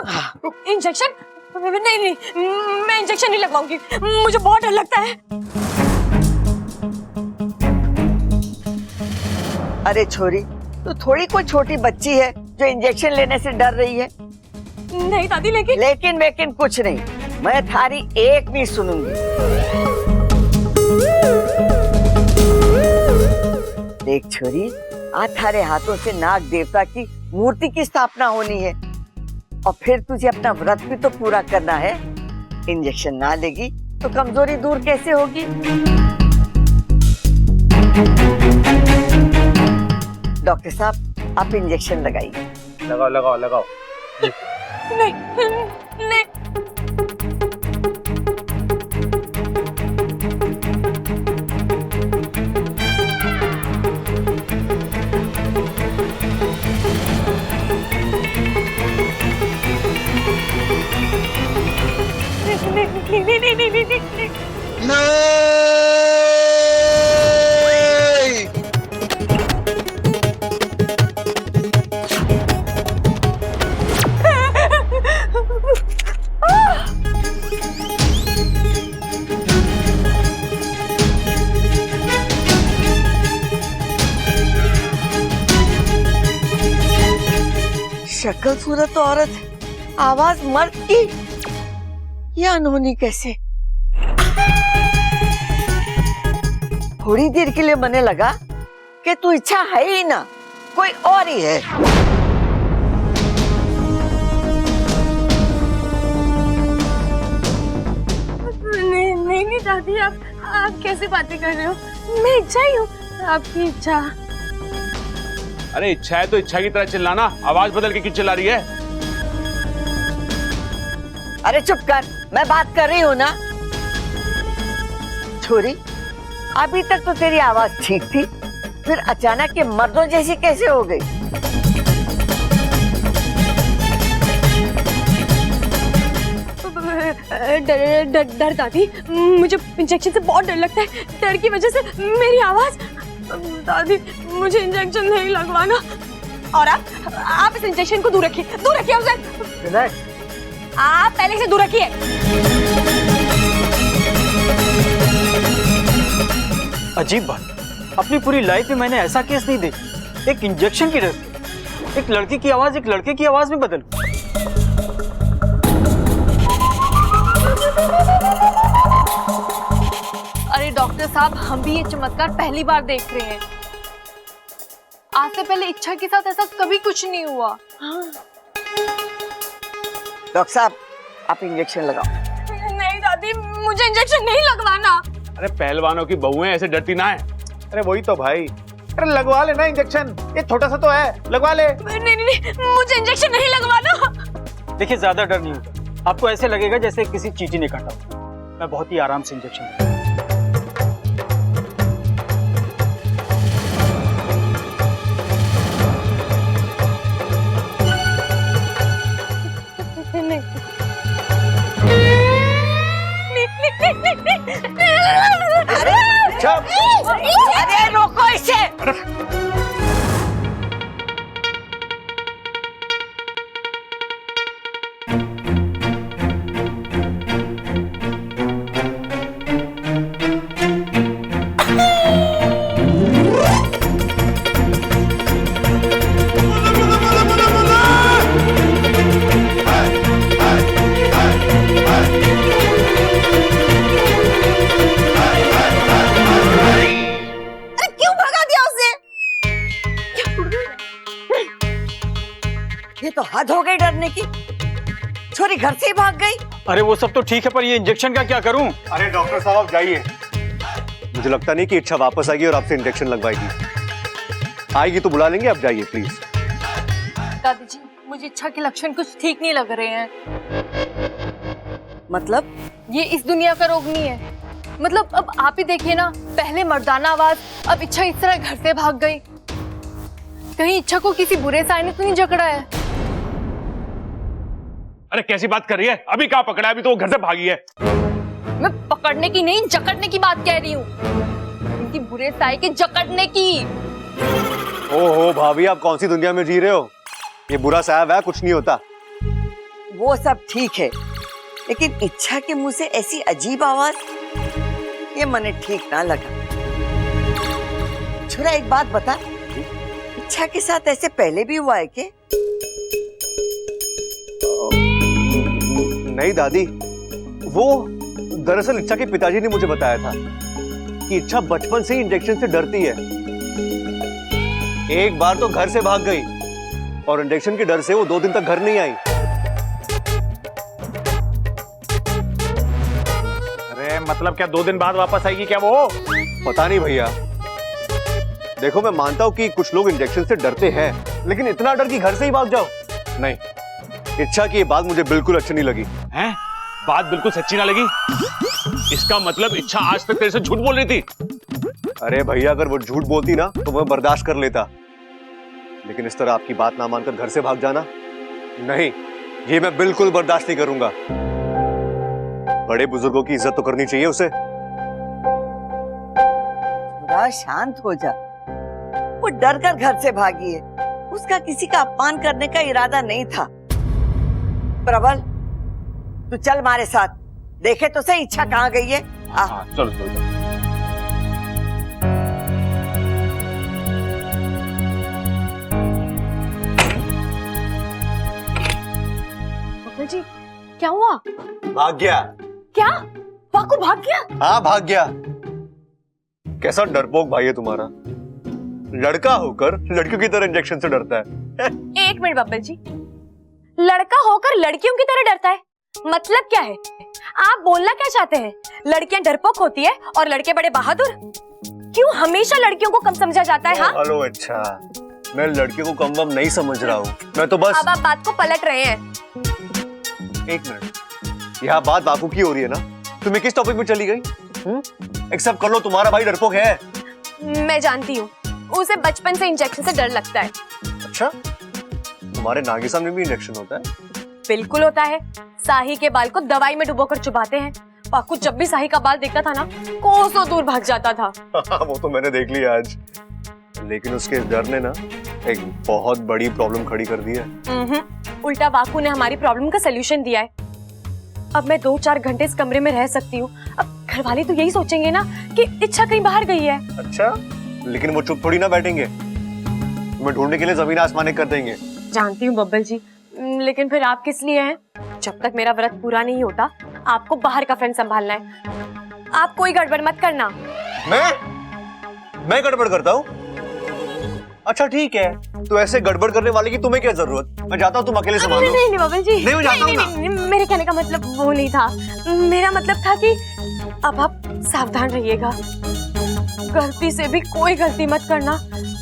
Injection? नहीं नहीं, मैं इंजेक्शन नहीं लगवाऊंगी, मुझे बहुत डर लगता है। अरे छोरी, तू थोड़ी कोई छोटी बच्ची है जो इंजेक्शन लेने से डर रही है। नहीं दादी, लेकिन कुछ नहीं, मैं थारी एक नहीं सुनूंगी। देख छोरी, आज थारे हाथों से नाग देवता की मूर्ति की स्थापना होनी है और फिर तुझे अपना व्रत भी तो पूरा करना है। इंजेक्शन ना लेगी तो कमजोरी दूर कैसे होगी? डॉक्टर साहब, आप इंजेक्शन लगाइए। लगाओ लगाओ लगाओ। नहीं नहीं, शक्ल सूरत औरत, आवाज मर्द की, ये अनहोनी कैसे? थोड़ी देर के लिए मने लगा कि तू इच्छा है ही ना, कोई और ही है। नहीं दादी, आप कैसे बातें कर रहे हो? मैं इच्छा ही हूँ, आपकी इच्छा। अरे इच्छा है तो इच्छा की तरह चिल्लाना, आवाज बदल के क्यों चिल्ला रही है? अरे चुप कर, मैं बात कर रही हूँ ना। छोरी, अभी तक तो तेरी आवाज ठीक थी, फिर अचानक ये मर्दों जैसी कैसे हो गई? डर दादी, मुझे इंजेक्शन से बहुत डर लगता है। डर की वजह से मेरी आवाज। दादी, मुझे इंजेक्शन नहीं लगवाना। और आप इस इंजेक्शन को दूर रखिए उसे। आप पहले से दूर रखिए। अजीब बात, अपनी पूरी लाइफ में मैंने ऐसा केस नहीं देखा। एक इंजेक्शन की डर से एक लड़की की आवाज एक लड़के की आवाज में बदल। अरे डॉक्टर साहब, हम भी ये चमत्कार पहली बार देख रहे हैं। आज से पहले इच्छा के साथ ऐसा कभी कुछ नहीं हुआ। डॉक्टर साहब, आप इंजेक्शन लगाओ। नहीं दादी, मुझे इंजेक्शन नहीं लगवाना। अरे पहलवानों की बहुएं ऐसे डरती ना है। अरे वही तो भाई, अरे लगवा लेना इंजेक्शन, ये छोटा सा तो है, लगवा ले। नहीं, मुझे इंजेक्शन नहीं लगवाना। देखिए, ज्यादा डर नहीं होता, आपको ऐसे लगेगा जैसे किसी चींटी ने काटा। मैं बहुत ही आराम से इंजेक्शन। अरे रोको इसे। ये तो हद हो गई डरने की। छोरी घर से ही भाग गई। अरे वो सब तो ठीक है, पर ये इंजेक्शन का क्या करूं? अरे डॉक्टर साहब, आप जाइए। मुझे लगता नहीं कि इच्छा वापस आएगी और आपसे इंजेक्शन लगवाएगी। आएगी तो बुला लेंगे, आप जाइए प्लीज। दादी जी, मुझे इच्छा के लक्षण कुछ ठीक नहीं लग रहे हैं। मतलब? ये इस दुनिया का रोग नहीं है। मतलब अब आप ही देखिए ना, पहले मर्दाना आवाज, अब इच्छा इस तरह घर से भाग गई। कहीं इच्छा को किसी बुरे साय ने तो नहीं जकड़ा है? अरे कैसी बात कर रही है? अभी कहाँ पकड़ा है? अभी तो वो घर से भागी है। मैं पकड़ने की नहीं, जकड़ने की बात कह रही हूँ। इनकी बुरे साय के जकड़ने की। ओहो भाभी, आप कौन सी दुनिया में जी रहे हो? ये बुरा साहब है, कुछ नहीं होता। वो सब ठीक है, लेकिन इच्छा के मुंह से ऐसी अजीब आवाज, ये मने ठीक ना लगा। छोरा एक बात बता, इच्छा के साथ ऐसे पहले भी हुआ है क्या? नहीं दादी, वो दरअसल इच्छा के पिताजी ने मुझे बताया था कि इच्छा बचपन से ही इंजेक्शन से डरती है। एक बार तो घर से भाग गई और इंजेक्शन के डर से वो 2 दिन तक घर नहीं आई। अरे मतलब क्या 2 दिन बाद वापस आएगी क्या वो? पता नहीं भैया। देखो मैं मानता हूँ कि कुछ लोग इंजेक्शन से डरते हैं, लेकिन इतना डर कि घर से ही भाग जाओ, नहीं। इच्छा की ये बात मुझे बिल्कुल अच्छी नहीं लगी। हैं? बात बिल्कुल सच्ची ना लगी? इसका मतलब इच्छा आज तक तेरे से झूठ बोल रही थी? अरे भैया, अगर वो झूठ बोलती ना तो मैं बर्दाश्त कर लेता, लेकिन इस तरह आपकी बात ना मानकर घर से भाग जाना, नहीं, ये मैं बिल्कुल बर्दाश्त नहीं करूंगा। बड़े बुजुर्गों की इज्जत तो करनी चाहिए उसे। थोड़ा शांत हो जा। वो डर कर घर से भागी है, उसका किसी का अपमान करने का इरादा नहीं था। प्रबल, तू चल हमारे साथ, देखे तो सही इच्छा कहाँ गई है। हाँ, चलो चलो। पापा जी, क्या हुआ? भाग गया। क्या? वाकू भाग गया? हाँ भाग गया। कैसा डरपोक भाई है तुम्हारा, लड़का होकर लड़कियों की तरह इंजेक्शन से डरता है। एक मिनट बब्बल जी, लड़का होकर लड़कियों की तरह डरता है, मतलब क्या है? आप बोलना क्या चाहते हैं? लड़कियां डरपोक होती है और लड़के बड़े बहादुर? क्यों हमेशा लड़कियों को कम समझा जाता है? हाँ, हेलो, अच्छा मैं लड़कियों को कम वम नहीं समझ रहा हूँ, मैं तो बस। अब आप बात को पलट रहे हैं। एक मिनट, यहाँ बात बापू की हो रही है ना, तुम्हें किस टॉपिक में चली गई? एक्सेप्ट कर लो, तुम्हारा भाई डरपोक है। मैं जानती हूँ, उसे बचपन से इंजेक्शन से डर लगता है। अच्छा, तुम्हारे नागिसा में भी इंजेक्शन होता है? बिल्कुल होता है। साही के बाल को दवाई में डुबोकर चुबाते हैं। पाकू जब भी साही का बाल देखता था ना, कोसों दूर भाग जाता था। वो तो मैंने देख लिया आज, लेकिन उसके डर ने ना एक बहुत बड़ी प्रॉब्लम खड़ी कर दी है। उल्टा वाकू ने हमारी प्रॉब्लम का सलूशन दिया है। अब मैं 2-4 घंटे इस कमरे में रह सकती हूँ। अब घर वाले तो यही सोचेंगे ना कि इच्छा कहीं बाहर गई है। अच्छा, लेकिन वो चुप थोड़ी ना बैठेंगे, तुम्हें ढूंढने के लिए जमीन आसमान एक कर देंगे। जानती हूँ बब्बल जी, लेकिन फिर आप किस लिए हैं? जब तक मेरा व्रत पूरा नहीं होता, आपको बाहर का फ्रेंड संभालना है। आप कोई गड़बड़ मत करना। मैं गड़बड़ करता हूँ? अच्छा ठीक है, तो ऐसे गड़बड़ करने वाले की तुम्हें क्या जरूरत? मैं जाता हूँ, तुम अकेले संभालो। नहीं बब्बल जी, नहीं, मैं जाता हूँ ना। नहीं, मेरे कहने का मतलब वो नहीं था। मेरा मतलब था कि अब आप सावधान रहिएगा, गलती से भी कोई गलती मत करना,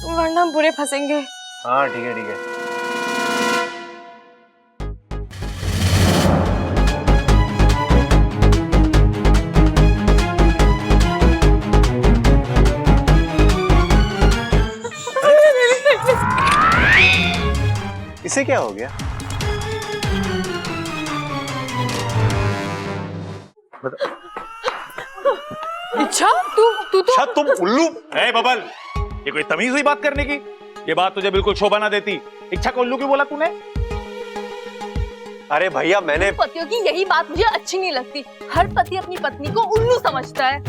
वरना बुरे फंसेंगे। हाँ ठीक है, ठीक है। इसे क्या हो गया? अच्छा, तू तो अच्छा, तुम उल्लू है बबल, ये कोई तमीज हुई बात करने की? ये बात तुझे बिल्कुल शोभा ना देती। इच्छा को उल्लू क्यों बोला तूने? अरे भैया, मैंने पतियों की यही बात मुझे अच्छी नहीं लगती। हर पति अपनी पत्नी को उल्लू समझता है।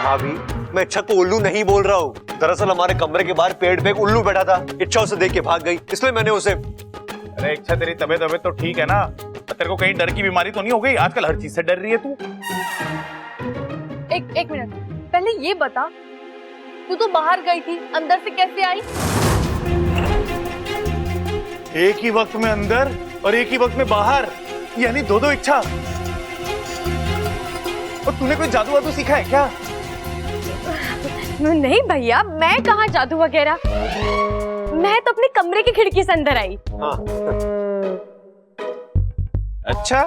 भाभी, मैं इच्छा को उल्लू नहीं बोल रहा हूँ। दरअसल हमारे कमरे के बाहर पेड़ पे एक उल्लू बैठा था, इच्छा उसे देख के भाग गई, इसलिए मैंने उसे। अरे इच्छा, तेरी तबीयत तो ठीक है ना? तेरे को कहीं डर की बीमारी तो नहीं हो गई? आजकल हर चीज से डर रही है तू। एक मिनट, पहले ये बता, तू तो बाहर गई थी, अंदर से कैसे आई? एक ही वक्त में अंदर और एक ही वक्त में बाहर, यानी दो इच्छा। और तूने कोई जादू वादू सीखा है क्या? नहीं भैया, मैं कहाँ जादू वगैरह, मैं तो अपने कमरे की खिड़की से अंदर आई। हाँ। अच्छा,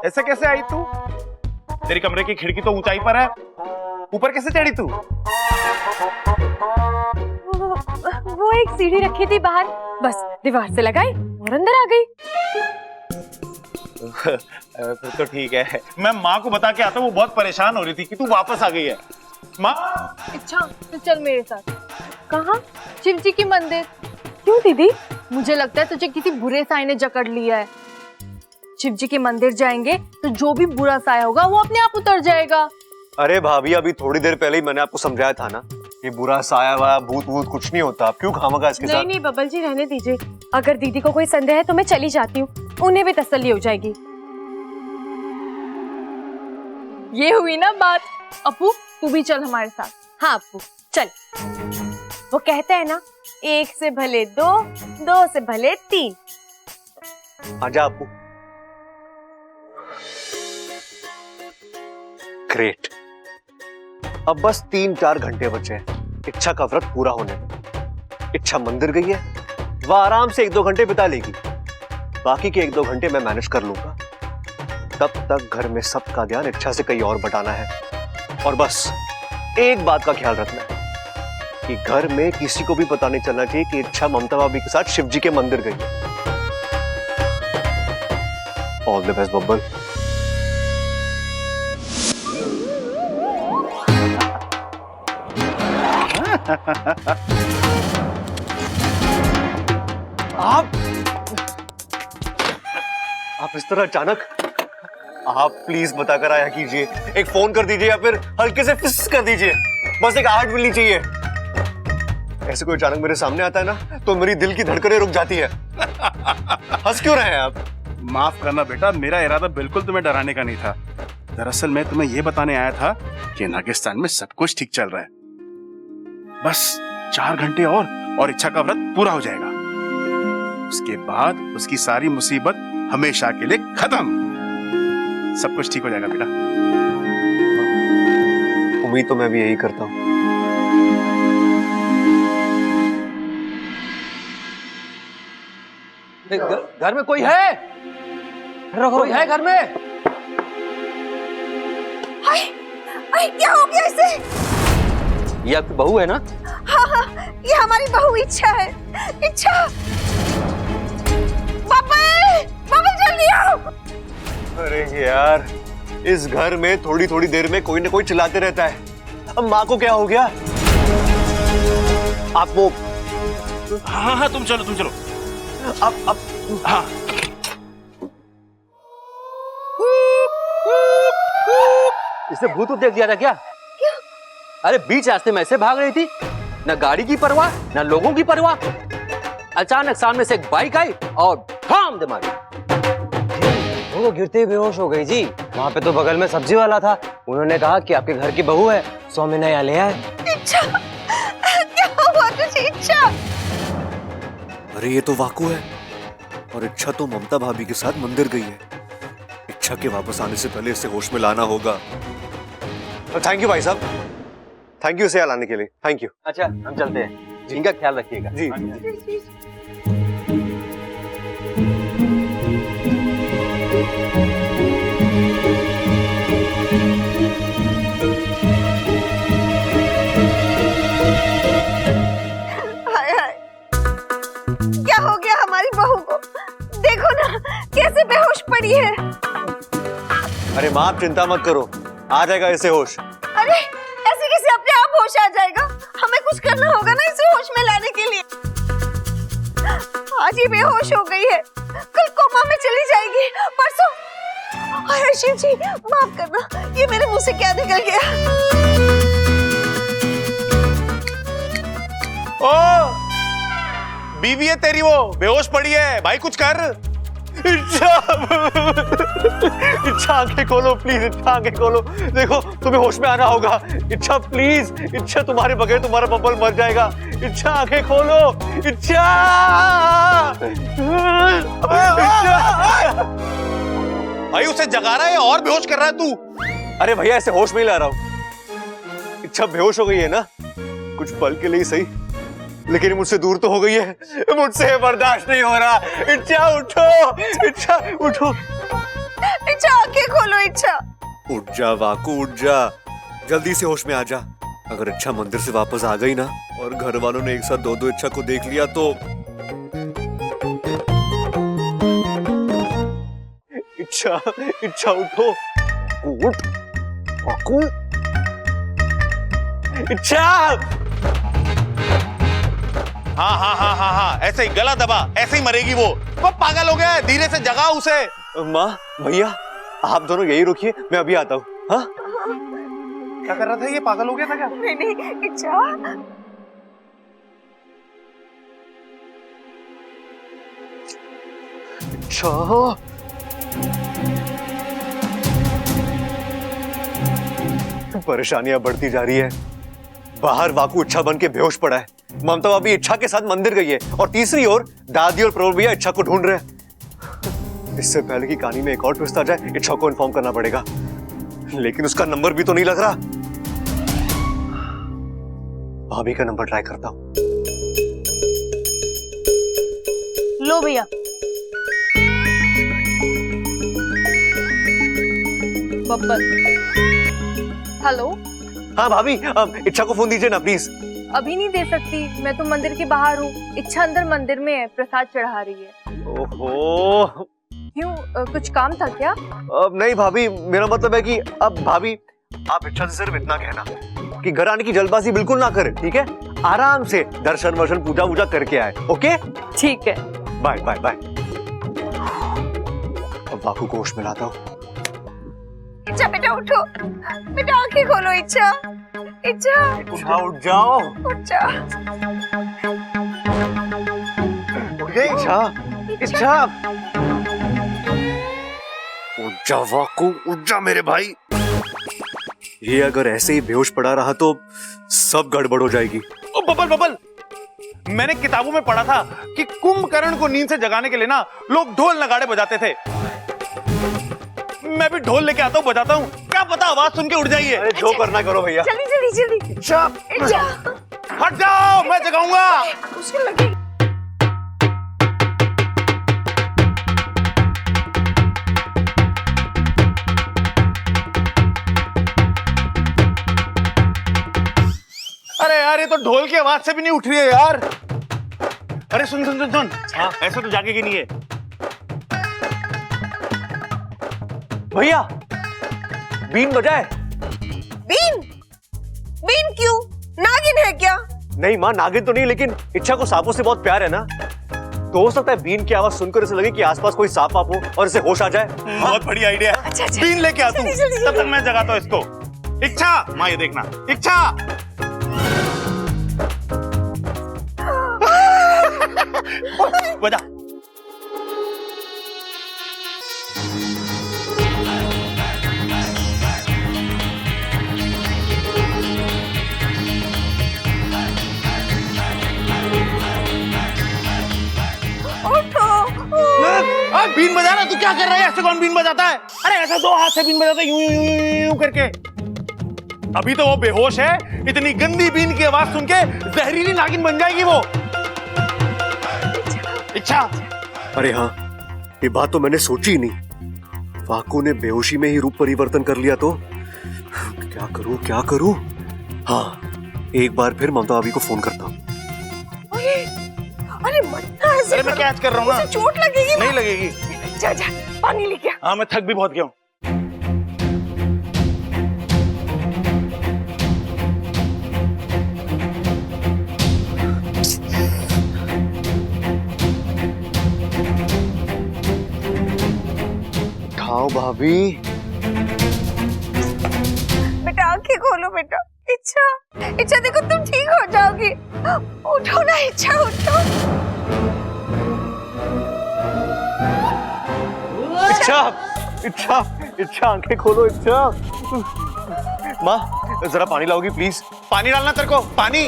ऐसा कैसे आई तू? तेरी कमरे की खिड़की तो ऊंचाई पर है, ऊपर कैसे चढ़ी तू? वो एक सीढ़ी रखी थी बाहर, बस दीवार से लगाई और अंदर आ गई। फिर तो ठीक है, मैं माँ को बता के आता हूँ, वो बहुत परेशान हो रही थी कि तू वापस आ गई है। माँ, अच्छा तो चल मेरे साथ। कहाँ? शिव जी की मंदिर। क्यों दीदी? मुझे लगता है तुझे किसी बुरे साई ने जकड़ लिया है। शिव जी के मंदिर जाएंगे तो जो भी बुरा साया होगा वो अपने आप उतर जाएगा। अरे भाभी, अभी थोड़ी देर पहले ही मैंने आपको समझाया था ना, ये बुरा साया वाया भूत वूत कुछ नहीं होता। आप क्यों खामगा इसके साथ? नहीं बबल जी, रहने दीजिए। अगर दीदी को कोई संदेह है तो मैं चली जाती हूँ, उन्हें भी तसल्ली हो जाएगी। ये हुई ना बात। अपू तू भी चल हमारे साथ। हाँ अपू चल। वो कहते हैं ना, एक से भले दो, दो से भले तीन। आजा आपू। ग्रेट। अब बस 3-4 घंटे बचे हैं इच्छा का व्रत पूरा होने में। इच्छा मंदिर गई है, वह आराम से 1-2 घंटे बिता लेगी। बाकी के 1-2 घंटे मैं मैनेज कर लूंगा। तब तक घर में सबका ध्यान इच्छा से कहीं और बटाना है। और बस एक बात का ख्याल रखना है कि घर में किसी को भी पता नहीं चलना चाहिए कि इच्छा ममता भाभी के साथ शिव जी के मंदिर गई है। All the best Babbal. आप इस तरह अचानक, आप प्लीज बताकर आया कीजिए। एक फोन कर दीजिए या फिर हल्के से फिस कर दीजिए। बस एक आहट मिलनी चाहिए। ऐसे कोई अचानक मेरे सामने आता है ना तो मेरी दिल की धड़कनें रुक जाती है। हंस क्यों रहे हैं आप? माफ करना बेटा, मेरा इरादा बिल्कुल तुम्हें डराने का नहीं था। दरअसल मैं तुम्हें यह बताने आया था कि नागिस्तान में सब कुछ ठीक चल रहा है। बस 4 घंटे और इच्छा का व्रत पूरा हो जाएगा। उसके बाद उसकी सारी मुसीबत हमेशा के लिए खत्म। सब कुछ ठीक हो जाएगा बेटा। उम्मीद तो मैं भी यही करता हूँ। घर में कोई है? कोई है घर में? हाय क्या हो गया इसे? ये आपकी बहू है ना? हाँ, ये हमारी बहू इच्छा है। इच्छा, बबल जल्दी आओ। अरे यार, इस घर में थोड़ी थोड़ी देर में कोई ना कोई चिल्लाते रहता है। अब माँ को क्या हो गया? आप वो, हाँ तुम चलो। अब हाँ इसने भूत देख दिया था क्या? क्यों? अरे बीच रास्ते में ऐसे भाग रही थी, न गाड़ी की परवाह न लोगों की परवाह। अचानक सामने से एक बाइक आई और थाम दे मारी। वो गिरते ही बेहोश हो गई जी। वहाँ पे तो बगल में सब्जी वाला था, उन्होंने कहा कि आपके घर की बहू है, 100 महीना यहाँ ले आए। इच्छा, क्या हुआ तुझे इच्छा? अरे ये तो वाकू है। और इच्छा तो ममता भाभी के साथ मंदिर गई है। इच्छा के वापस आने से पहले इसे होश में लाना होगा। थैंक यू भाई साहब, थैंक यू इसे यहाँ लाने के लिए। Thank you. अच्छा हम चलते हैं, इनका ख्याल रखिएगा। जी। क्या हो गया हमारी बहू को? देखो ना कैसे बेहोश पड़ी है। अरे माँ आप चिंता मत करो, आ जाएगा इसे होश। अरे ऐसे कैसे अपने आप होश आ जाएगा? हमें कुछ करना होगा ना इसे होश में लाने के लिए। आज ये बेहोश हो गई है, कल कोमा में चली जाएगी, परसों। अरे शिव जी माफ करना, ये मेरे मुंह से क्या निकल गया? ओ बीवी है तेरी, वो बेहोश पड़ी है। भाई कुछ कर। इच्छा इच्छा आंखें खोलो प्लीज, इच्छा आंखें खोलो। देखो तुम्हें होश में आना होगा। इच्छा प्लीज, इच्छा तुम्हारे बगैर तुम्हारा बब्बल मर जाएगा। इच्छा आंखें खोलो। इच्छा भाई उसे जगा रहा है और बेहोश कर रहा है तू। अरे भैया ऐसे होश में ही ला रहा हूँ। इच्छा बेहोश हो गई है ना, कुछ पल के लिए सही, लेकिन मुझसे दूर तो हो गई है। मुझसे बर्दाश्त नहीं हो रहा। इच्छा उठो, इच्छा उठो। इच्छा आंखें खोलो। इच्छा उठ जा वाकू, उठ जा, जल्दी से होश में आ जा। अगर इच्छा मंदिर से वापस आ गई ना और घर वालों ने एक साथ 2-2 इच्छा को देख लिया तो इच्छा, इच्छा उठो, उठ वाकू। इच्छा हाँ हाँ हाँ हाँ हाँ, ऐसे ही गला दबा, ऐसे ही मरेगी वो पागल हो गया है, धीरे से जगाओ उसे। माँ भैया आप दोनों यही रुकिए, मैं अभी आता हूँ। हाँ क्या कर रहा था ये, पागल हो गया था क्या? नहीं इच्छा। अच्छा परेशानियां बढ़ती जा रही है। बाहर वाकू इच्छा बन के बेहोश पड़ा है, ममता भाभी इच्छा के साथ मंदिर गई है, और तीसरी ओर दादी और प्रभु भैया इच्छा को ढूंढ रहे हैं। इससे पहले की कहानी में एक और ट्विस्ट आ जाए, इच्छा को इन्फॉर्म करना पड़ेगा, लेकिन उसका नंबर भी तो नहीं लग रहा। भाभी का नंबर ट्राई करता हूं। लो भैया। बब्बर। हेलो। हाँ भाभी, इच्छा को फोन दीजिए ना प्लीज। अभी नहीं दे सकती, मैं तो मंदिर के बाहर हूँ। इच्छा अंदर मंदिर में है, प्रसाद चढ़ा रही है। ओहो, क्यों, कुछ काम था क्या? नहीं भाभी, मेरा मतलब है कि अब भाभी आप इच्छा से सिर्फ इतना कहना कि घर आने की जल्दबाजी बिल्कुल ना करें, ठीक है? आराम से दर्शन वर्शन पूजा वूजा करके आए, ओके? ठीक है। Bye bye bye. अब बापू को होश में लाता हूँ। इच्छा बेटा उठो, बेटा आंखें खोलो। इच्छा इच्छा उठ जाओ। उठ जा। उठ गई इच्छा, इच्छा उठ जा वाकू, उठ जा मेरे भाई। ये अगर ऐसे ही बेहोश पड़ा रहा तो सब गड़बड़ हो जाएगी। ओ बबल बबल, मैंने किताबों में पढ़ा था कि कुंभकर्ण को नींद से जगाने के लिए ना लोग ढोल नगाड़े बजाते थे। मैं भी ढोल लेके आता हूँ, बजाता हूँ, क्या पता आवाज सुन के उड़ जाइए। अरे जो करना करो भैया। जल्दी जल्दी जल्दी। इच्छा, इच्छा हट जाओ, मैं जगाऊंगा। मुश्किल लगी। अरे यार, ये तो ढोल की आवाज से भी नहीं उठ रही है यार। अरे सुन सुन सुन सुन, ऐसा तो जागेगी नहीं है। भैया बीन बजाए। बीन बीन क्यों? नागिन है क्या? नहीं माँ, नागिन तो नहीं, लेकिन इच्छा को सांपों से बहुत प्यार है ना, तो हो सकता है बीन की आवाज सुनकर इसे लगे कि आसपास कोई सांप वाप हो और इसे होश आ जाए। बहुत बढ़िया आइडिया है। अच्छा, अच्छा। बीन लेके आ तू, जल्दी, जल्दी, तब तक मैं जगाता हूँ इसको। इच्छा, माँ ये देखना, इच्छा। बजा। बीन बजा रहा, तू क्या कर रहा है? ऐसे कौन बीन बजाता है? अरे ऐसे दो हाथ से बीन बजाता है, यूं यूं यूं यूं करके। अभी तो वो बेहोश है, इतनी गंदी बीन की आवाज सुन के जहरीली नागिन बन जाएगी वो। इच्छा। अरे हाँ, ये बात तो मैंने सोची ही नहीं। वाकू ने बेहोशी में ही रूप परिवर्तन कर लिया तो क्या करूं क्या करूं? हाँ, एक बार फिर ममता भाभी को फोन करता हूँ। अरे मत ऐसे अरे मैं कैच कर रहा हूँ ना। उसे चोट लगेगी ना। नहीं लगेगी। जा जा, पानी लेके आ। हाँ, मैं थक भी बहुत गया हूँ। उठाओ भाभी। बेटा आंखें खोलो बेटा। इच्छा इच्छा देखो, तुम ठीक हो जाओगी। उठो ना इच्छा, उठो। इच्छा, इच्छा, इच्छा आंखें खोलो इच्छा। माँ जरा पानी लाओगी प्लीज? पानी डालना तेरे को, पानी।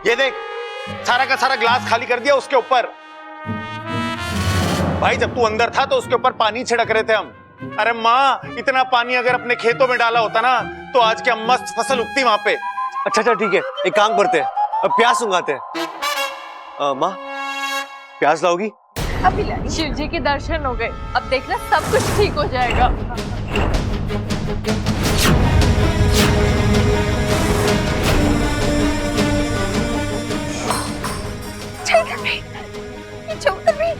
ये देख, सारा का सारा ग्लास खाली कर दिया उसके ऊपर। भाई जब तू अंदर था तो उसके ऊपर पानी छिड़क रहे थे हम। अरे माँ, इतना पानी अगर अपने खेतों में डाला होता ना तो आज क्या मस्त फसल उगती वहां पे। अच्छा अच्छा ठीक है, एक काम करते हैं, अब प्यास उगाते हैं। माँ प्यास लाओगी? अभी लाई। शिव जी के दर्शन हो गए, अब देखना सब कुछ ठीक हो जाएगा। इच्छा उतर भी।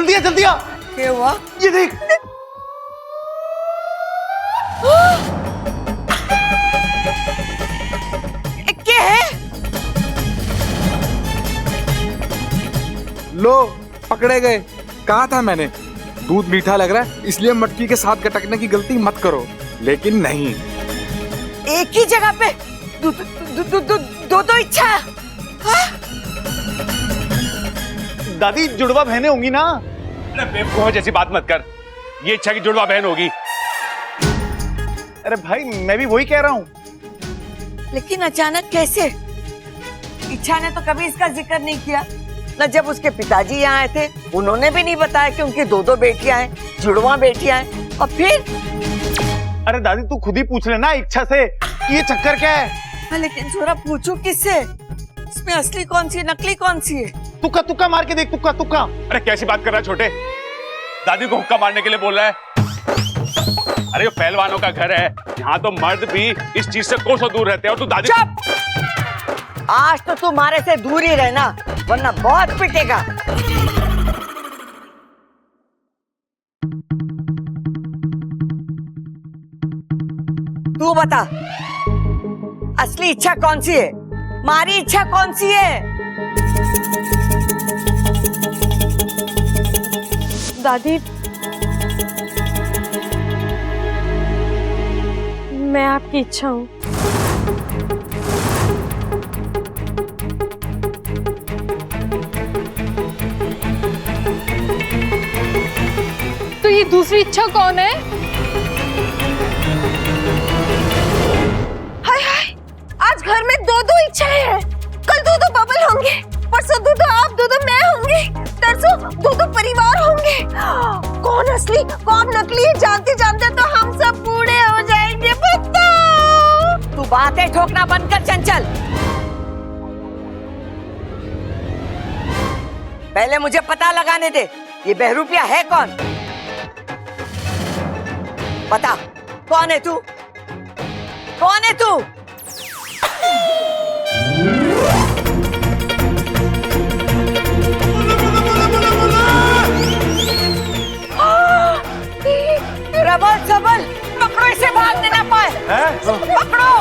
जल्दी आ। क्या हुआ? ये देख। क्या है? लो पकड़े गए। कहा था मैंने, दूध मीठा लग रहा है इसलिए मटकी के साथ गटकने की गलती मत करो। लेकिन नहीं, एक ही जगह पे दो इच्छा। हाँ? दादी जुड़वा बहनें होंगी ना? अरे बेवकूफ जैसी बात मत कर, ये इच्छा की जुड़वा बहन होगी। अरे भाई मैं भी वही कह रहा हूँ। लेकिन अचानक कैसे? इच्छा ने तो कभी इसका जिक्र नहीं किया न। जब उसके पिताजी यहाँ आए थे उन्होंने भी नहीं बताया कि उनकी दो बेटियां हैं, जुड़वा बेटियां हैं। और फिर अरे दादी तू खुद ही पूछ लेना इच्छा से कि ये चक्कर क्या है। हाँ, लेकिन थोड़ा पूछू किससे? इसमें असली कौन सी है, नकली कौन सी है? तुक्का तुक्का मार के देख, तुक्का तुक्का। अरे कैसी बात कर रहा है छोटे? दादी को हुक्का मारने के लिए बोल रहा है? अरे ये पहलवानों का घर है, यहाँ तो मर्द भी इस चीज से कोसों दूर रहते हैं और तू दादी। चुप! आज तो तू हमारे से दूर ही रहना वरना बहुत पिटेगा। तू बता असली इच्छा कौन सी है? हमारी इच्छा कौन सी है? दादी, मैं आपकी इच्छा हूँ। तो ये दूसरी इच्छा कौन है? हाय हाय, आज घर में दो इच्छाएं हैं। कल दो बबल होंगे, परसों दो आप, दो मैं होंगे, तरसों दो परिवार होंगे। कौन असली कौन नकली है जानते जानते तो हम सब बूढ़े हो जाएंगे। बताओ। तू बातें ठोकना बंद कर चंचल। पहले मुझे पता लगाने दे, ये बहरूपिया है कौन? बता, कौन है तू? कौन है तू? प्रबल सबल, पकड़ो इसे, भागने ना पाए। पकड़ो,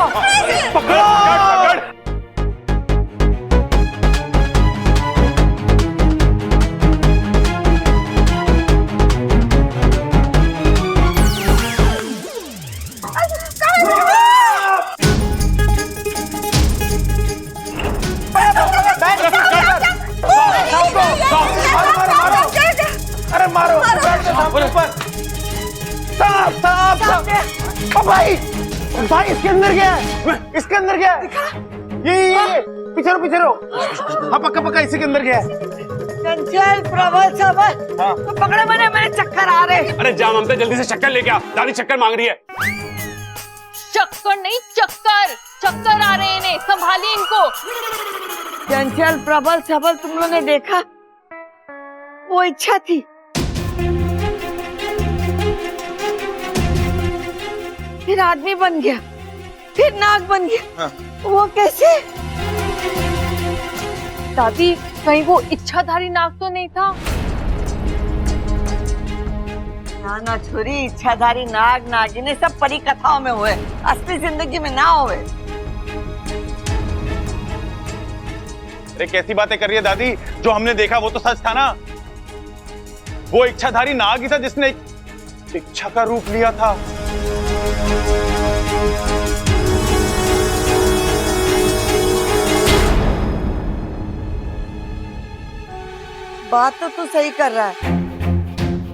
पकड़। अरे मारो भाई भाई इसके अंदर क्या है? इसके अंदर क्या है? ये पीछे रो। हाँ पक्का इसी के अंदर क्या है? चंचल, प्रबल सबल, तो पकड़े मैंने चक्कर आ रहे। अरे जा ममता, जल्दी से चक्कर लेके आ, दादी चक्कर मांग रही है। चक्कर नहीं, चक्कर आ रहे हैं इन्हें, संभालिए इनको। चंचल, प्रबल सबल, तुम लोगों ने देखा? वो इच्छा थी। फिर आदमी बन गया, फिर नाग बन गया। वो कैसे? दादी, कहीं वो इच्छाधारी नाग तो नहीं था? ना छोरी, इच्छाधारी नाग नागिने सब परी कथाओं में हुए, असली जिंदगी में ना हुए। अरे कैसी बातें कर रही है दादी? जो हमने देखा वो तो सच था ना। वो इच्छाधारी नाग ही था जिसने इच्छा का रूप लिया था। बात तो तू सही कर रहा है,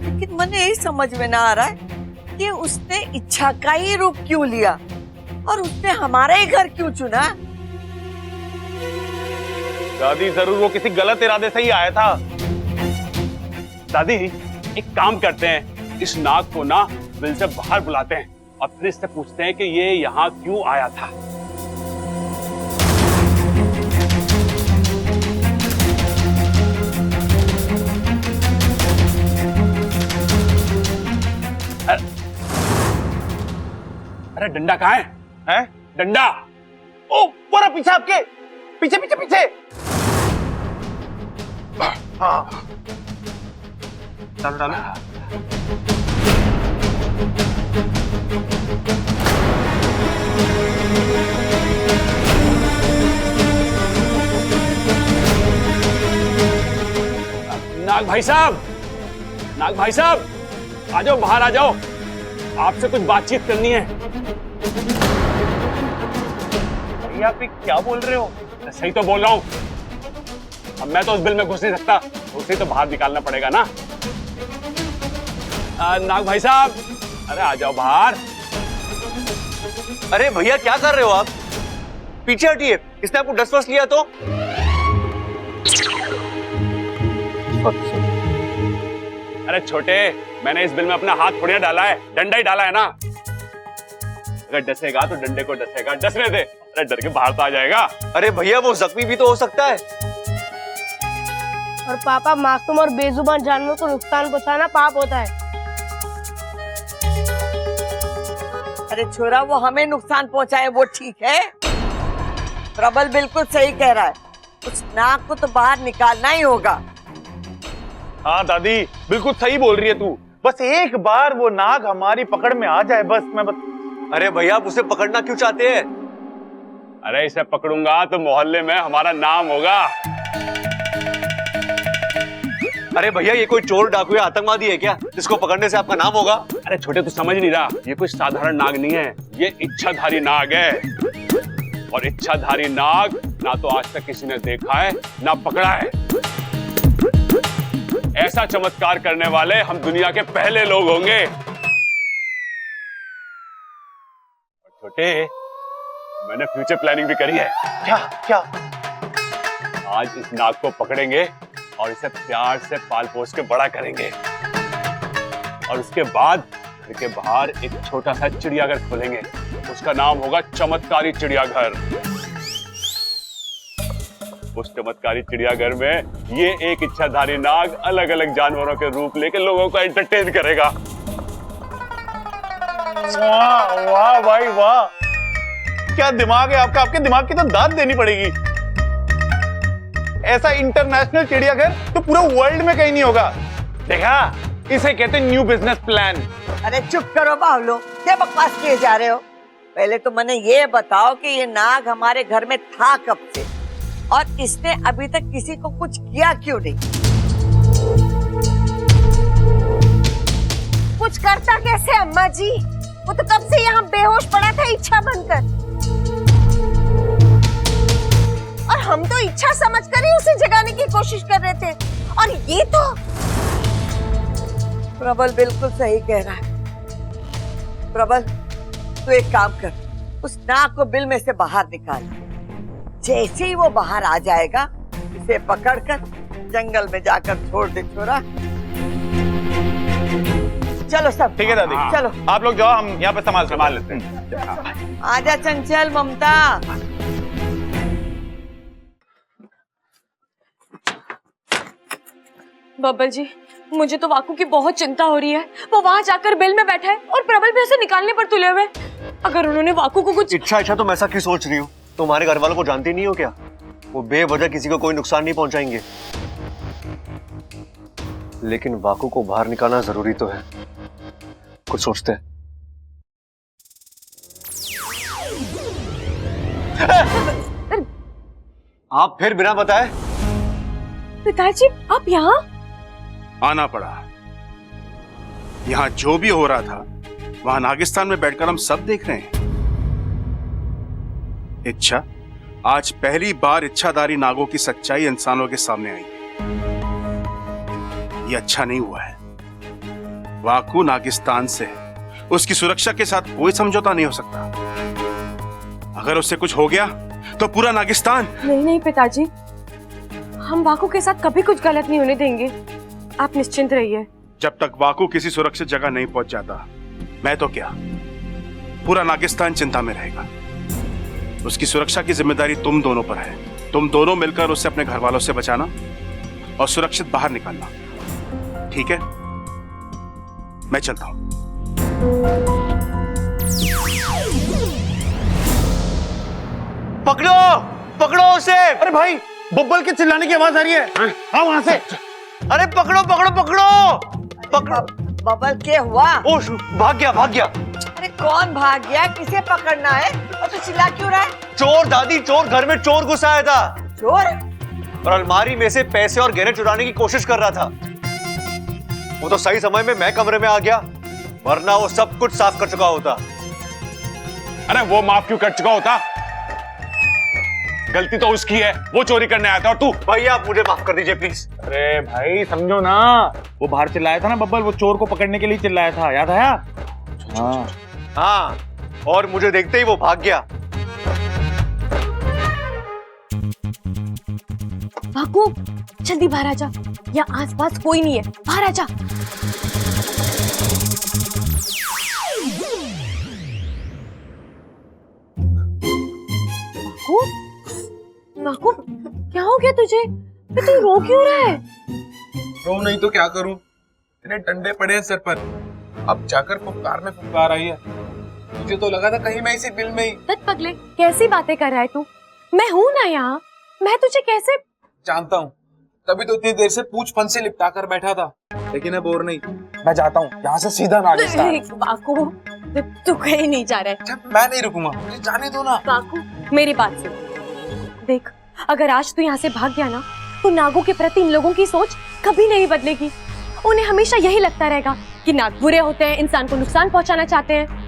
लेकिन मुझे यही समझ में ना आ रहा है कि उसने इच्छा का ही रूप क्यों लिया और उसने हमारा ही घर क्यों चुना? दादी जरूर वो किसी गलत इरादे से ही आया था। दादी एक काम करते हैं, इस नाग को ना बिल से बाहर बुलाते हैं और फिर इससे पूछते हैं कि ये यहाँ क्यों आया था। अरे डंडा कहाँ है? हैं? डंडा। ओ पूरा पीछे, आपके पीछे पीछे पीछे। हाँ डालो डालो। नाग भाई साहब, नाग भाई साहब, आ जाओ, बाहर आ जाओ, आपसे कुछ बातचीत करनी है। भैया आप क्या बोल रहे हो? सही तो बोल रहा हूँ। अब मैं तो उस बिल में घुस नहीं सकता, उसे तो बाहर निकालना पड़ेगा ना। नाग भाई साहब, अरे आ जाओ बाहर। अरे भैया क्या कर रहे हो आप? पीछे हटिए, इसने आपको डस वस लिया तो? अरे छोटे, मैंने इस बिल में अपना हाथ थोड़ी ना डाला है, डंडा ही डाला है ना। अगर डसेगा तो डंडे को डसेगा, डसने दे। अरे डर के बाहर तो आ जाएगा। अरे भैया वो जख्मी भी तो हो सकता है। और पापा, मासूम और बेजुबान जानवरों को नुकसान पहुंचाना पाप होता है। अरे छोरा, वो हमें नुकसान पहुंचाए वो ठीक है? प्रबल बिल्कुल सही कह रहा है, उस नाग को तो बाहर निकालना ही होगा। हाँ दादी, बिल्कुल सही बोल रही है तू। बस एक बार वो नाग हमारी पकड़ में आ जाए, बस मैं अरे भैया आप उसे पकड़ना क्यों चाहते हैं? अरे इसे पकड़ूंगा तो मोहल्ले में हमारा नाम होगा। अरे भैया ये कोई चोर डाकू या आतंकवादी है क्या जिसको पकड़ने से आपका नाम होगा? अरे छोटे, तू समझ नहीं रहा, ये कोई साधारण नाग नहीं है, ये इच्छाधारी नाग है। और इच्छाधारी नाग ना तो आज तक किसी ने देखा है ना पकड़ा है। ऐसा चमत्कार करने वाले हम दुनिया के पहले लोग होंगे। छोटे, मैंने फ्यूचर प्लानिंग भी करी है। क्या क्या? आज इस नाग को पकड़ेंगे और इसे प्यार से पाल पोस के बड़ा करेंगे, और उसके बाद घर के बाहर एक छोटा सा चिड़ियाघर खोलेंगे। उसका नाम होगा चमत्कारी चिड़ियाघर। उस चमत्कारी चिड़ियाघर में ये एक इच्छाधारी नाग अलग अलग जानवरों के रूप लेकर लोगों को एंटरटेन करेगा। वाह वाह भाई वाह, क्या दिमाग है आपका! आपके दिमाग की तो दाद देनी पड़ेगी। ऐसा इंटरनेशनल चिड़ियाघर तो पूरे वर्ल्ड में कहीं नहीं होगा। देखा, इसे कहते हैं न्यू बिजनेस प्लान। अरे चुप करो बावलो, क्या बकवास किए जा रहे हो? पहले तो मैंने ये बताओ कि ये नाग हमारे घर में था कब से, और इसने अभी तक किसी को कुछ किया क्यों नहीं? कुछ करता कैसे अम्मा जी? वो तो कब से यहाँ बेहोश पड़ा था इच्छा बनकर, और हम तो इच्छा समझकर ही उसे जगाने की कोशिश कर रहे थे। और ये तो प्रबल बिल्कुल सही कह रहा है। प्रबल, तू एक काम कर, उस नाग को बिल में से बाहर निकाल। जैसे ही वो बाहर आ जाएगा, इसे पकड़कर जंगल में जाकर छोड़ दे छोरा। चलो सब ठीक है दादी, चलो आप लोग जाओ, हम यहाँ पे संभाल लेते हैं। आजा चंचल, ममता। बब्बल जी, मुझे तो वाकू की बहुत चिंता हो रही है। वो वहाँ जाकर बिल में बैठा है और प्रबल भी उसे निकालने पर तुले हुए। अगर उन्होंने वाकू को कुछ इच्छा तो मैं ऐसा क्यों सोच रही हूँ? तुम्हारे घर वालों को जानती नहीं हो क्या? वो बेवजह किसी को कोई नुकसान नहीं पहुंचाएंगे। लेकिन वाकू को बाहर निकालना जरूरी तो है, कुछ सोचते हैं। आप फिर बिना बताए? पिताजी, आप यहाँ? आना पड़ा। यहाँ जो भी हो रहा था वहां नागिस्तान में बैठकर हम सब देख रहे हैं। इच्छा, आज पहली बार इच्छाधारी नागों की सच्चाई इंसानों के सामने आई है। ये अच्छा नहीं हुआ है। वाकू नागिस्तान से है, उसकी सुरक्षा के साथ कोई समझौता नहीं हो सकता। अगर उससे कुछ हो गया तो पूरा नागिस्तान। नहीं नहीं पिताजी, हम वाकू के साथ कभी कुछ गलत नहीं होने देंगे। आप निश्चिंत रहिए। जब तक वाकू किसी सुरक्षित जगह नहीं पहुंच जाता, मैं तो क्या, पूरा नागिस्तान चिंता में रहेगा। उसकी सुरक्षा की जिम्मेदारी तुम दोनों पर है। तुम दोनों मिलकर उसे अपने घर वालों से बचाना और सुरक्षित बाहर निकालना, ठीक है? मैं चलता हूं। पकड़ो, पकड़ो उसे! अरे भाई, बब्बल के चिल्लाने की आवाज आ रही है। हाँ, वहां से। अरे पकड़ो पकड़ो पकड़ो! पकड़। बबल क्या हुआ? ओ भाग गया भाग गया। अरे कौन भाग गया? किसे पकड़ना है? और तू चिल्ला क्यों रहा है? चोर दादी, चोर। घर में चोर घुस आया था चोर? और अलमारी में से पैसे और गहने चुराने की कोशिश कर रहा था। वो तो सही समय में मैं कमरे में आ गया, वरना वो सब कुछ साफ कर चुका होता। अरे वो माफ क्यों कर चुका होता? गलती तो उसकी है, वो चोरी करने आया था और तू। भैया आप मुझे माफ कर दीजिए प्लीज। अरे भाई समझो ना, वो बाहर चिल्लाया था ना बब्बल, वो चोर को पकड़ने के लिए चिल्लाया था, याद आया? हाँ हाँ, और मुझे देखते ही वो भाग गया। भागो, जल्दी बाहर आ जा। यहाँ आसपास कोई नहीं है, बाहर आ जा। नाकू, क्या हो गया तुझे? तू रो क्यों रहा है? रो नहीं तो क्या करूं? इतने डंडे पड़े हैं सर पर, अब जाकर फुफकार में फुफकार आई है। मुझे तो लगा था कहीं मैं इसी बिल में ही। तत पगले, कैसी बातें कर रहा है तू? मैं हूं ना यहाँ, मैं तुझे कैसे? जानता हूँ, तभी तो इतनी देर से पूछ फन से लिपटा कर बैठा था, लेकिन अब और नहीं। मैं जाता हूँ यहाँ से सीधा नागिस्तान। बाकू, तू कहीं नहीं जा रहा है। जब मैं नहीं रुकूंगा, मुझे जाने दो ना। बाकू, मेरी बात सुन। देख, अगर आज तू यहाँ से भाग गया ना, तो नागों के प्रति इन लोगों की सोच कभी नहीं बदलेगी। उन्हें हमेशा यही लगता रहेगा कि नाग बुरे होते हैं, इंसान को नुकसान पहुंचाना चाहते हैं।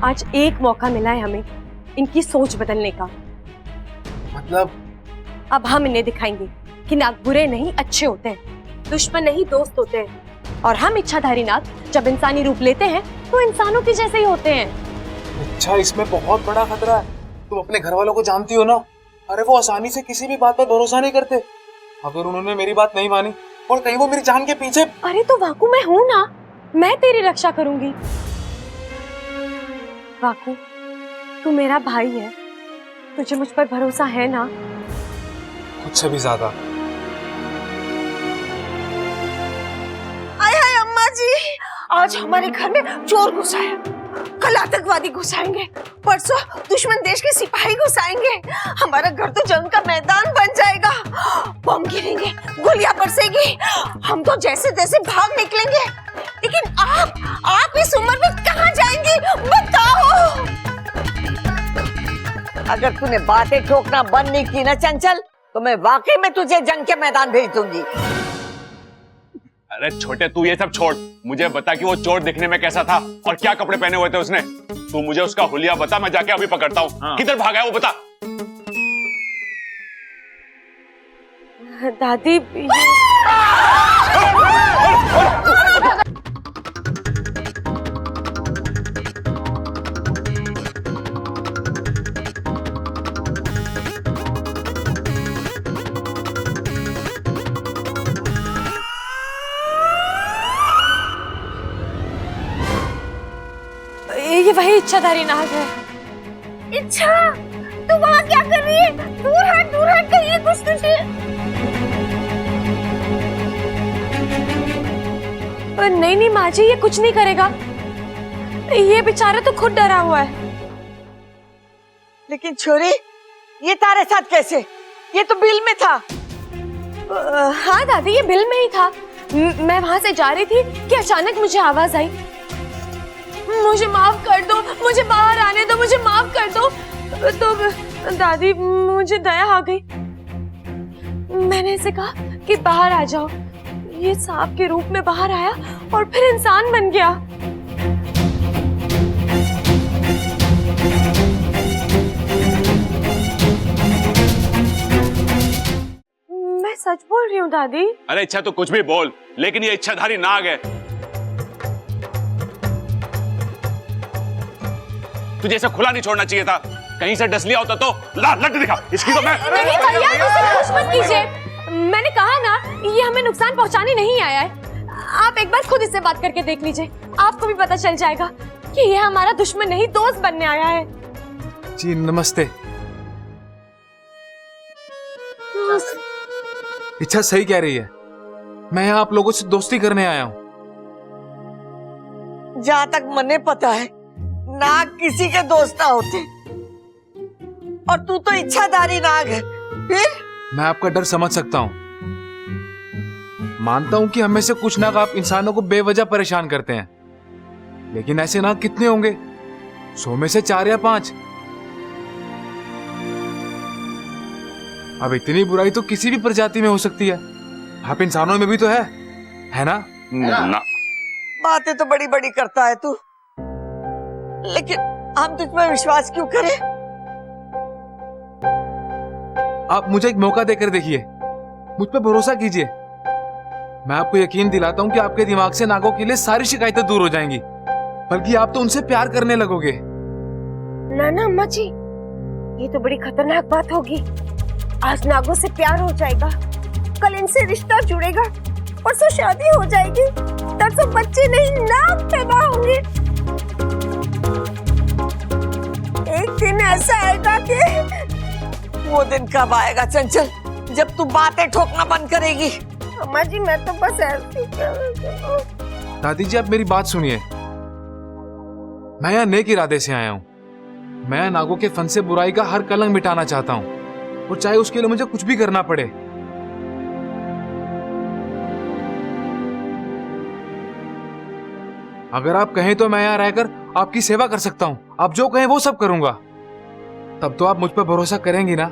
आज एक मौका मिला है हमें इनकी सोच बदलने का। मतलब? अब हम इन्हें दिखाएंगे कि नाग बुरे नहीं, अच्छे होते हैं, दुश्मन नहीं दोस्त होते हैं। और हम इच्छाधारी नाग जब इंसानी रूप लेते हैं तो इंसानों के जैसे ही होते हैं। अच्छा, इसमें बहुत बड़ा खतरा है। तुम अपने घर वालों को जानती हो ना, अरे वो आसानी से किसी भी बात पर भरोसा नहीं करते। अगर उन्होंने मेरी बात नहीं मानी और कहीं वो मेरी जान के पीछे। अरे तो वाकू, मैं हूं ना, मैं तेरी रक्षा करूंगी। वाकू, तू मेरा भाई है, तुझे मुझ पर भरोसा है ना? कुछ से भी ज्यादा। आय हाय अम्मा जी, आज हमारे घर में चोर घुस आया, कल आतंकवादी घुस आएंगे, परसों दुश्मन देश के सिपाही घुस आएंगे। हमारा घर तो जंग का मैदान बन जाएगा। बम गिरेंगे, गोलियां बरसेगी, हम तो जैसे तैसे भाग निकलेंगे। लेकिन आप इस उम्र में कहाँ जाएंगी बताओ? अगर तूने बातें ठोकना बंद नहीं की ना चंचल, तो मैं वाकई में तुझे जंग के मैदान भेज दूंगी। अरे छोटे, तू ये सब छोड़, मुझे बता कि वो चोर दिखने में कैसा था और क्या कपड़े पहने हुए थे उसने। तू मुझे उसका हुलिया बता, मैं जाके अभी पकड़ता हूँ। हाँ। किधर भागा है वो बता। दादी, ये वही इच्छाधारी नाग है। इच्छा, तू वहाँ क्या कर रही है? दूर हट कहिए कुछ तुझे। नहीं माँ जी, ये कुछ नहीं करेगा। ये बेचारा तो खुद डरा हुआ है। लेकिन छोरी, ये तारे साथ कैसे? ये तो बिल में था। हाँ दादी, ये बिल में ही था। मैं वहां से जा रही थी कि अचानक मुझे आवाज आई। मुझे माफ कर दो, मुझे बाहर आने दो, मुझे माफ कर दो। तो दादी, मुझे दया आ गई। मैंने इसे कहा कि बाहर आ जाओ। ये सांप के रूप में बाहर आया और फिर इंसान बन गया। मैं सच बोल रही हूँ दादी। अरे इच्छा तो कुछ भी बोल, लेकिन ये इच्छाधारी नाग है। तुझे इसे खुला नहीं छोड़ना चाहिए था। कहीं से डस लिया होता तो ला लट दिखा। इसकी तो मैं नहीं भैया, इसे कुछ मत कीजिए। मैंने कहा ना, ये हमें नुकसान पहुंचाने नहीं आया है। आप एक बार खुद इससे बात करके देख लीजिए, आपको भी पता चल जाएगा कि ये हमारा दुश्मन नहीं, दोस्त बनने आया है। जी नमस्ते। इच्छा सही कह रही है, मैं यहाँ आप लोगों से दोस्ती करने आया हूँ। जहाँ तक मने पता है, नाग किसी के दोस्त ना होते, और तू तो इच्छाधारी नाग है। फिर मैं आपका डर समझ सकता हूँ, मानता हूं कि हम में से कुछ नाग आप इंसानों को बेवजह परेशान करते हैं, लेकिन ऐसे नाग कितने होंगे? 100 में से 4 या 5। अब इतनी बुराई तो किसी भी प्रजाति में हो सकती है, आप इंसानों में भी तो है ना? ना। बातें तो बड़ी बड़ी करता है तू, लेकिन हम तुझ पर विश्वास क्यों करें? आप मुझे एक मौका देकर देखिए, मुझ पर भरोसा कीजिए। मैं आपको यकीन दिलाता हूं कि आपके दिमाग से नागों के लिए सारी शिकायतें दूर हो जाएंगी, बल्कि आप तो उनसे प्यार करने लगोगे। ना ना अम्मा जी, ये तो बड़ी खतरनाक बात होगी। आज नागों से प्यार हो जाएगा, कल इनसे रिश्ता जुड़ेगा, परसों शादी हो जाएगी, तरसों बच्चे नहीं नाग पैदा होंगे। एक दिन ऐसा आएगा कि वो दिन कब आएगा चंचल, जब तू बातें ठोकना बंद करेगी? अम्मा जी मैं तो बस ऐसे ही दादी जी आप मेरी बात सुनिए, मैं यहाँ नेक इरादे से आया हूँ। मैं नागों के फन से बुराई का हर कलंक मिटाना चाहता हूँ, और चाहे उसके लिए मुझे कुछ भी करना पड़े। अगर आप कहें तो मैं यहाँ रहकर आपकी सेवा कर सकता हूँ, आप जो कहें वो सब करूंगा। तब तो आप मुझ पर भरोसा करेंगी ना?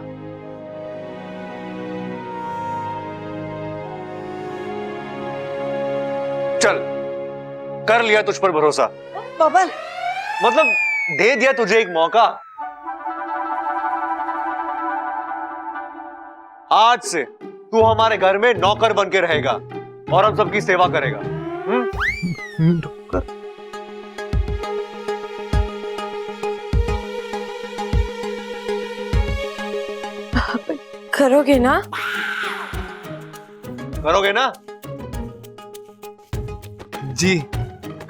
चल, कर लिया तुझ पर भरोसा। बबल, मतलब दे दिया तुझे एक मौका। आज से तू हमारे घर में नौकर बन के रहेगा और हम सबकी सेवा करेगा। करोगे ना? करोगे ना? जी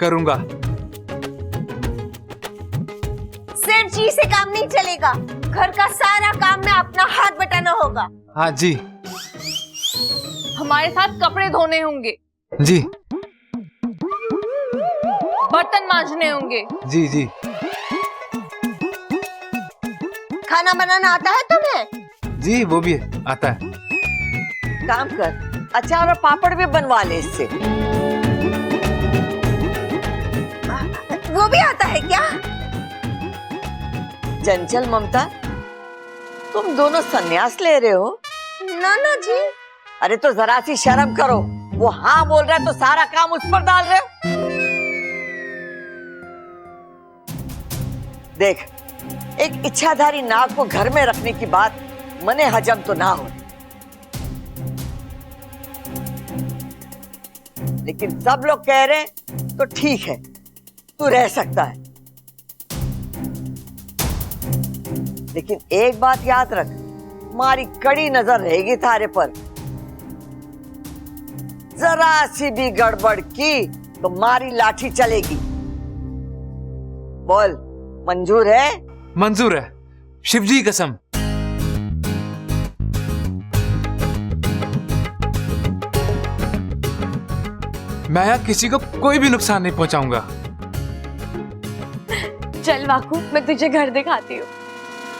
करूंगा। सिर्फ जी से काम नहीं चलेगा, घर का सारा काम में अपना हाथ बटाना होगा। हाँ जी। हमारे साथ कपड़े धोने होंगे, जी बर्तन मांजने होंगे। जी जी। खाना बनाना आता है तुम्हें? जी वो भी आता है। काम कर, अचार और पापड़ भी बनवा ले इससे। वो भी आता है क्या? चंचल ममता, तुम दोनों सन्यास ले रहे हो? नाना जी। अरे तो जरा सी शर्म करो, वो हाँ बोल रहा है तो सारा काम उस पर डाल रहे हो। देख, एक इच्छाधारी नाग को घर में रखने की बात मने हजम तो ना हो, लेकिन सब लोग कह रहे हैं तो ठीक है, तू रह सकता है। लेकिन एक बात याद रख, हमारी कड़ी नजर रहेगी थारे पर। जरा सी भी गड़बड़ की तो मारी लाठी चलेगी। बोल, मंजूर है? मंजूर है, शिवजी की कसम। मैं यहाँ किसी को कोई भी नुकसान नहीं पहुंचाऊंगा। चल वाकू, मैं तुझे घर दिखाती हूँ।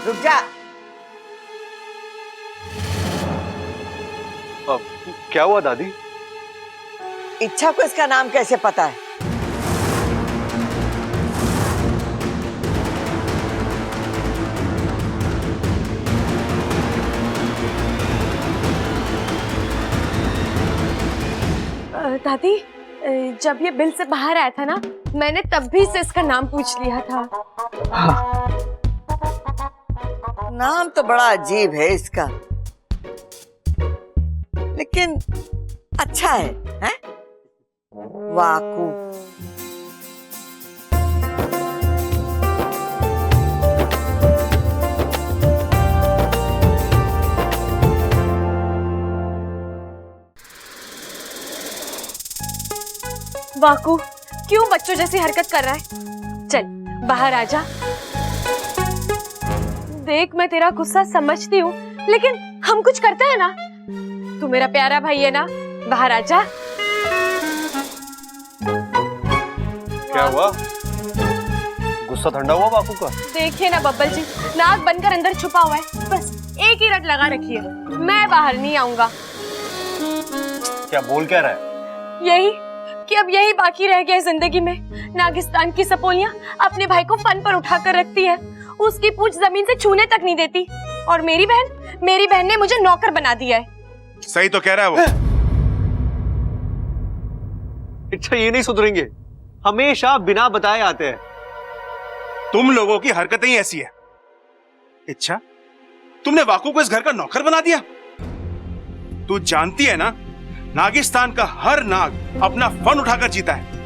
रुक जा। क्या हुआ दादी? इच्छा को इसका नाम कैसे पता है? दादी, जब ये बिल से बाहर आया था ना, मैंने तब भी से इसका नाम पूछ लिया था। नाम तो बड़ा अजीब है इसका, लेकिन अच्छा है, हैं? वाकू। वाकू, क्यों बच्चों जैसी हरकत कर रहा है? चल बाहर आ जा। देख, मैं तेरा गुस्सा समझती हूँ, लेकिन हम कुछ करते हैं ना। तू मेरा प्यारा भाई है ना, बाहर आ जा। क्या हुआ? गुस्सा ठंडा हुआ बापू का? देखिए ना बब्बल जी, नाग बनकर अंदर छुपा हुआ है। बस एक ही रट लगा रखिए, मैं बाहर नहीं आऊंगा। क्या बोल क्या रहा है? यही कि अब यही बाकी रह गया है जिंदगी में। नागिस्तान की सपोलियां अपने भाई को फन पर उठाकर रखती है, उसकी पूंछ जमीन से छूने तक नहीं देती। और मेरी बहन ने मुझे नौकर बना दिया है। सही तो कह रहा है वो। अच्छा ये नहीं सुधरेंगे, हमेशा बिना बताए आते हैं। तुम लोगों की हरकतें ही ऐसी है। अच्छा, तुमने वाकू को इस घर का नौकर बना दिया? तू जानती है ना, नागिस्तान का हर नाग अपना फन उठाकर जीता है,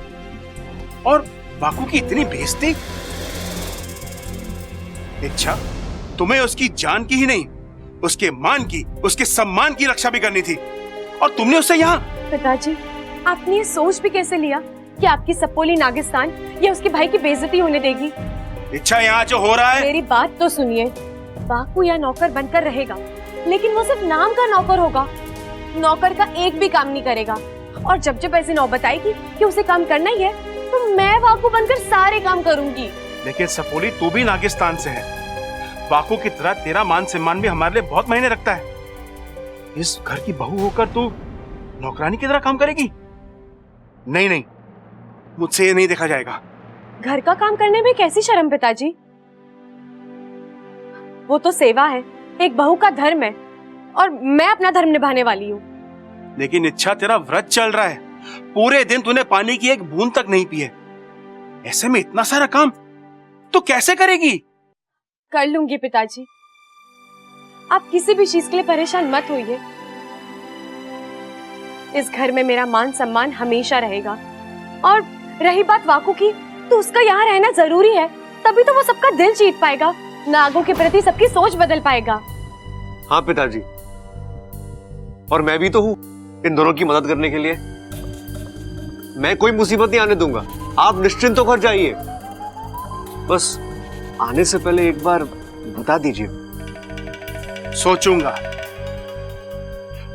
और वाकू की इतनी बेइज्जती। अच्छा, तुम्हें उसकी जान की ही नहीं, उसके मान की, उसके सम्मान की रक्षा भी करनी थी, और तुमने उससे यहाँ। पिताजी, आपने ये सोच भी कैसे लिया कि आपकी सपोली नागिस्तान या उसके भाई की बेइज्जती होने देगी? अच्छा, यहाँ जो हो रहा है। मेरी बात तो सुनिए, वाकू या नौकर बनकर रहेगा, लेकिन वो सिर्फ नाम का नौकर होगा, नौकर का एक भी काम नहीं करेगा। और जब जब ऐसी नौबत आएगी कि उसे काम करना ही है, तो मैं वाकू बनकर सारे काम करूंगी। लेकिन सपोली, तू भी नागिस्तान से है। वाकू की तरह तेरा मान सम्मान भी हमारे लिए बहुत मायने रखता है। इस घर की बहू होकर तू नौकरानी की तरह काम करेगी? नहीं नहीं, मुझसे ये नहीं देखा जाएगा। घर का काम करने में कैसी शर्म पिताजी? वो तो सेवा है, एक बहू का धर्म है, और मैं अपना धर्म निभाने वाली हूँ। लेकिन इच्छा, तेरा व्रत चल रहा है, पूरे दिन तूने पानी की एक बूंद तक नहीं पी है। ऐसे में इतना सारा काम तो कैसे करेगी? कर लूंगी पिताजी, आप किसी भी चीज के लिए परेशान मत होइए। इस घर में मेरा मान सम्मान हमेशा रहेगा। और रही बात वाकू की, तो उसका यहाँ रहना जरूरी है, तभी तो वो सबका दिल जीत पाएगा, नागों के प्रति सबकी सोच बदल पाएगा। हाँ पिताजी, और मैं भी तो हूं इन दोनों की मदद करने के लिए। मैं कोई मुसीबत नहीं आने दूंगा, आप निश्चिंत होकर जाइए। बस आने से पहले एक बार बता दीजिए। सोचूंगा।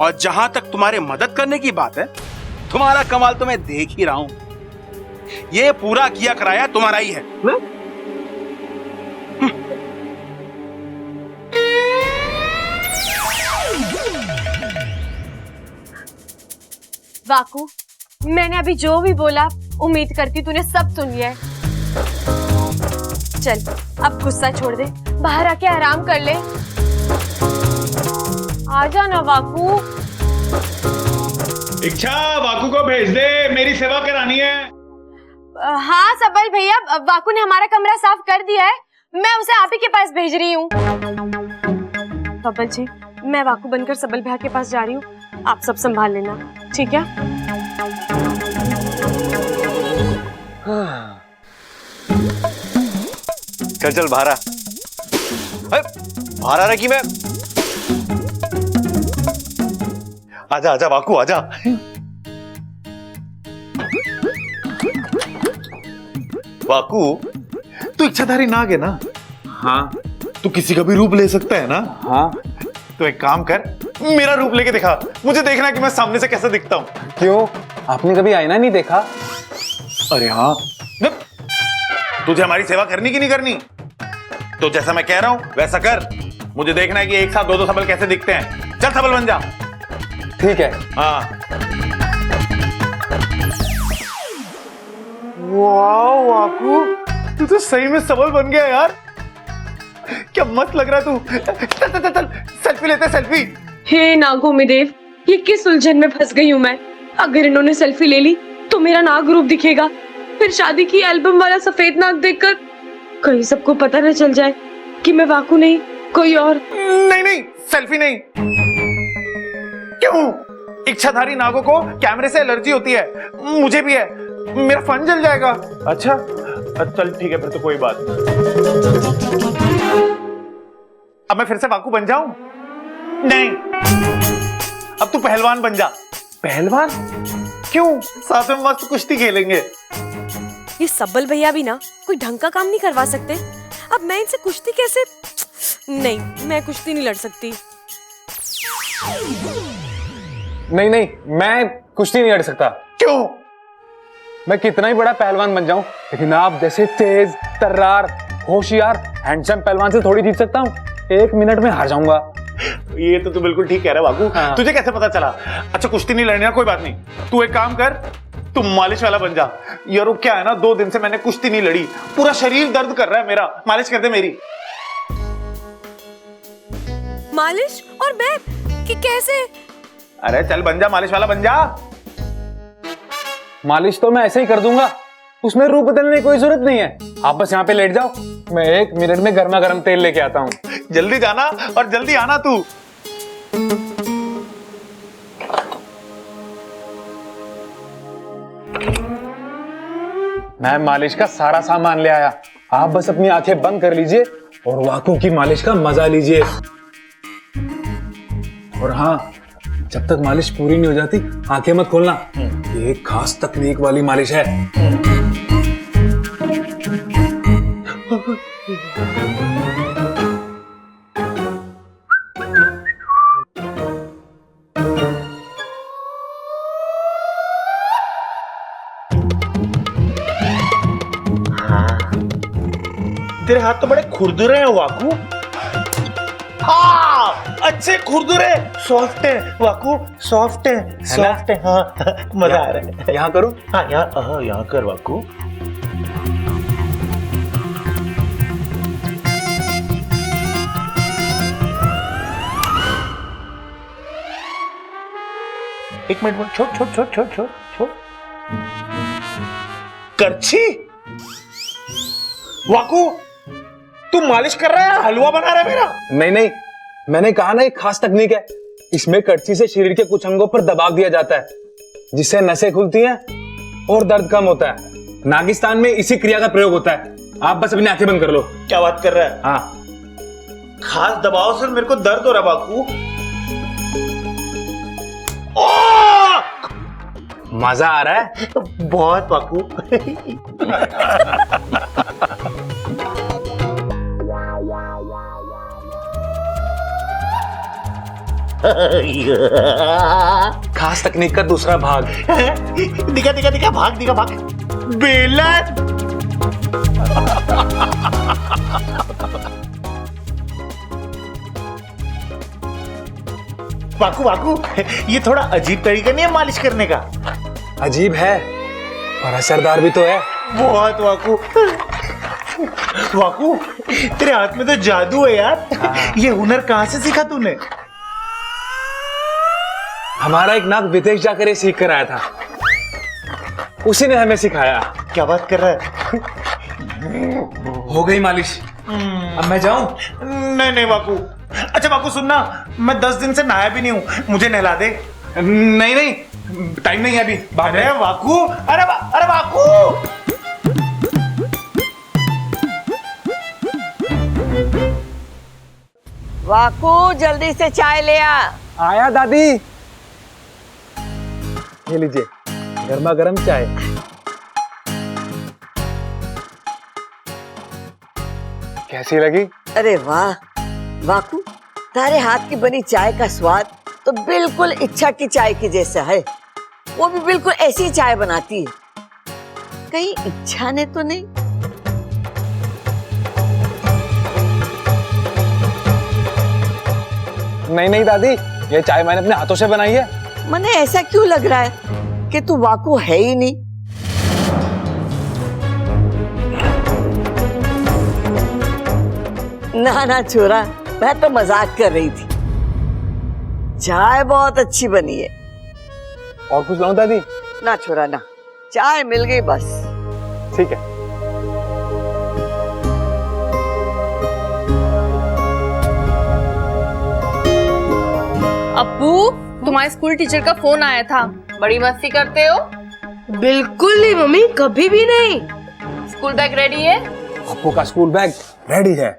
और जहां तक तुम्हारे मदद करने की बात है, तुम्हारा कमाल तो मैं देख ही रहा हूं। ये पूरा किया कराया तुम्हारा ही है। वाकू, मैंने अभी जो भी बोला, उम्मीद करती तूने सब सुन लिया है। चल, अब गुस्सा छोड़ दे, बाहर आके आराम कर ले। आजा ना वाकू। इच्छा, वाकू को भेज दे, मेरी सेवा करानी है। हाँ सबल भैया, वाकू ने हमारा कमरा साफ कर दिया है, मैं उसे आप ही के पास भेज रही हूँ। सबल जी, मैं वाकू बनकर सबल भैया के पास जा रही हूँ, आप सब संभाल लेना, ठीक है? चल चल बाहर आ। बाहर आ रहा कि मैं? आजा आजा वाकू आजा। वाकू, तू इच्छाधारी नाग है ना? हाँ तू किसी का भी रूप ले सकता है ना? हाँ। तो एक काम कर, मेरा रूप लेके दिखा, मुझे देखना है कि मैं सामने से कैसे दिखता हूँ। क्यों, आपने कभी आईना नहीं देखा? अरे हाँ, तुझे हमारी सेवा करनी कि नहीं करनी? तो जैसा मैं कह रहा हूँ वैसा कर, मुझे देखना है कि एक साथ दो दो सबल कैसे दिखते हैं। चल सबल बन जा। ठीक है। हाँ। वाह वाकू, तू तो सही में सबल बन गया यार, क्या मस्त लग रहा है तू। चल चल चल, सेल्फी लेते सेल्फी। हे नागों में देव, ये किस उलझन में फंस गई हूँ मैं। अगर इन्होंने सेल्फी ले ली तो मेरा नाग रूप दिखेगा, फिर शादी की एल्बम वाला सफेद नाग देखकर कहीं सबको पता न चल जाए कि मैं वाकू नहीं कोई और। नहीं नहीं, सेल्फी नहीं। क्यों? इच्छाधारी नागों को कैमरे से एलर्जी होती है, मुझे भी है, मेरा फन जल जाएगा। अच्छा चल ठीक है, फिर तो कोई बात नहीं। अब मैं फिर से वाकू बन जाऊं? नहीं, अब तू पहलवान बन जा। पहलवान? क्यों? साथ में मस्त कुश्ती खेलेंगे। ये सबल भैया भी ना कोई ढंग का काम नहीं करवा सकते। अब मैं इनसे कुश्ती कैसे? नहीं, मैं कुश्ती नहीं लड़ सकती। नहीं नहीं, मैं कुश्ती नहीं लड़ सकता। क्यों? मैं कितना ही बड़ा पहलवान बन जाऊं, लेकिन आप जैसे तेज, तर्रार, होशियार, हैंडसम पहलवान से थोड़ी जीत सकता हूँ। 1 मिनट में हार जाऊंगा। ये तो तू बिल्कुल ठीक कह रहा है बाबू। हाँ। तुझे कैसे पता चला? अच्छा कुश्ती नहीं लड़नी है, कोई बात नहीं, तू एक काम कर, तू मालिश वाला बन जा। यार वो क्या है ना, 2 दिन से मैंने कुश्ती नहीं लड़ी, पूरा शरीर दर्द कर रहा है मेरा, मालिश कर दे मेरी। मालिश और मैं कि कैसे? अरे चल बन जा, मालिश वाला बन जा। मालिश तो मैं ऐसे ही कर दूंगा, उसमें रूप बदलने की कोई जरूरत नहीं है। आप बस यहाँ पे लेट जाओ, मैं 1 मिनट में गर्मा गर्म तेल लेके आता हूँ। जल्दी जाना और जल्दी आना तू। मैं मालिश का सारा सामान ले आया, आप बस अपनी आंखें बंद कर लीजिए और वाकू की मालिश का मजा लीजिए। और हाँ, जब तक मालिश पूरी नहीं हो जाती आंखें मत खोलना, ये एक खास तकनीक वाली मालिश है। तेरे हाथ तो बड़े खुरदुरे हैं वाकू। हाँ अच्छे खुरदुरे, सॉफ्ट है वाकू, सॉफ्ट है, सॉफ्ट है। हाँ मजा आ रहा है। यहाँ करूं? हाँ यहाँ कर वाकू। एक मिनट छोड़। करछी? वाकू तू मालिश कर रहा है, हलवा बना रहा है मेरा? नहीं, मैंने कहा ना एक खास तकनीक है, इसमें करछी से शरीर के कुछ अंगों पर दबाव दिया जाता है, जिससे नसें खुलती हैं और दर्द कम होता है। नागिस्तान में इसी क्रिया का प्रयोग होता है, आप बस अपनी आंखें बंद कर लो। क्या बात कर रहा है? हाँ, खास दबाव से मेरे को दर्द हो रहा बाकू। मजा आ रहा है? बहुत बाकू। खास तकनीक का दूसरा भाग। दिखा भाग। बेलन। बाकू ये थोड़ा अजीब तरीका नहीं है मालिश करने का? अजीब है और असरदार भी तो है। बहुत वाकू तेरे हाथ में तो जादू है यार। ये हुनर कहाँ से सीखा तूने? हमारा एक नाग विदेश जाकर ये सीख कर आया था, उसी ने हमें सिखाया। क्या बात कर रहा है? हो गई मालिश, अब मैं जाऊं? नहीं वाकू। अच्छा वाकू सुनना, मैं 10 दिन से नहाया भी नहीं हूँ, मुझे नहला दे। नहीं, टाइम नहीं है अभी, बाद में। अरे वाकू, अरे वाकू। वाकू जल्दी से चाय ले आ। आया दादी, ये लीजिए गर्मा गर्म चाय। कैसी लगी? अरे वाह वाकू, तारे हाथ की बनी चाय का स्वाद तो बिल्कुल इच्छा की चाय की जैसा है। वो भी बिल्कुल ऐसी चाय बनाती है, कहीं इच्छा ने तो नहीं? नहीं दादी, ये चाय मैंने अपने हाथों से बनाई है। मने ऐसा क्यों लग रहा है कि तू वाकू है ही नहीं? ना छोरा, मैं तो मजाक कर रही थी। चाय बहुत अच्छी बनी है। और कुछ लाऊं दादी? ना छोरा ना, चाय मिल गई बस। ठीक है। अप्पू, तुम्हारे स्कूल टीचर का फोन आया था, बड़ी मस्ती करते हो? बिल्कुल नहीं मम्मी, कभी भी नहीं। स्कूल बैग रेडी है? अप्पू का स्कूल बैग रेडी है।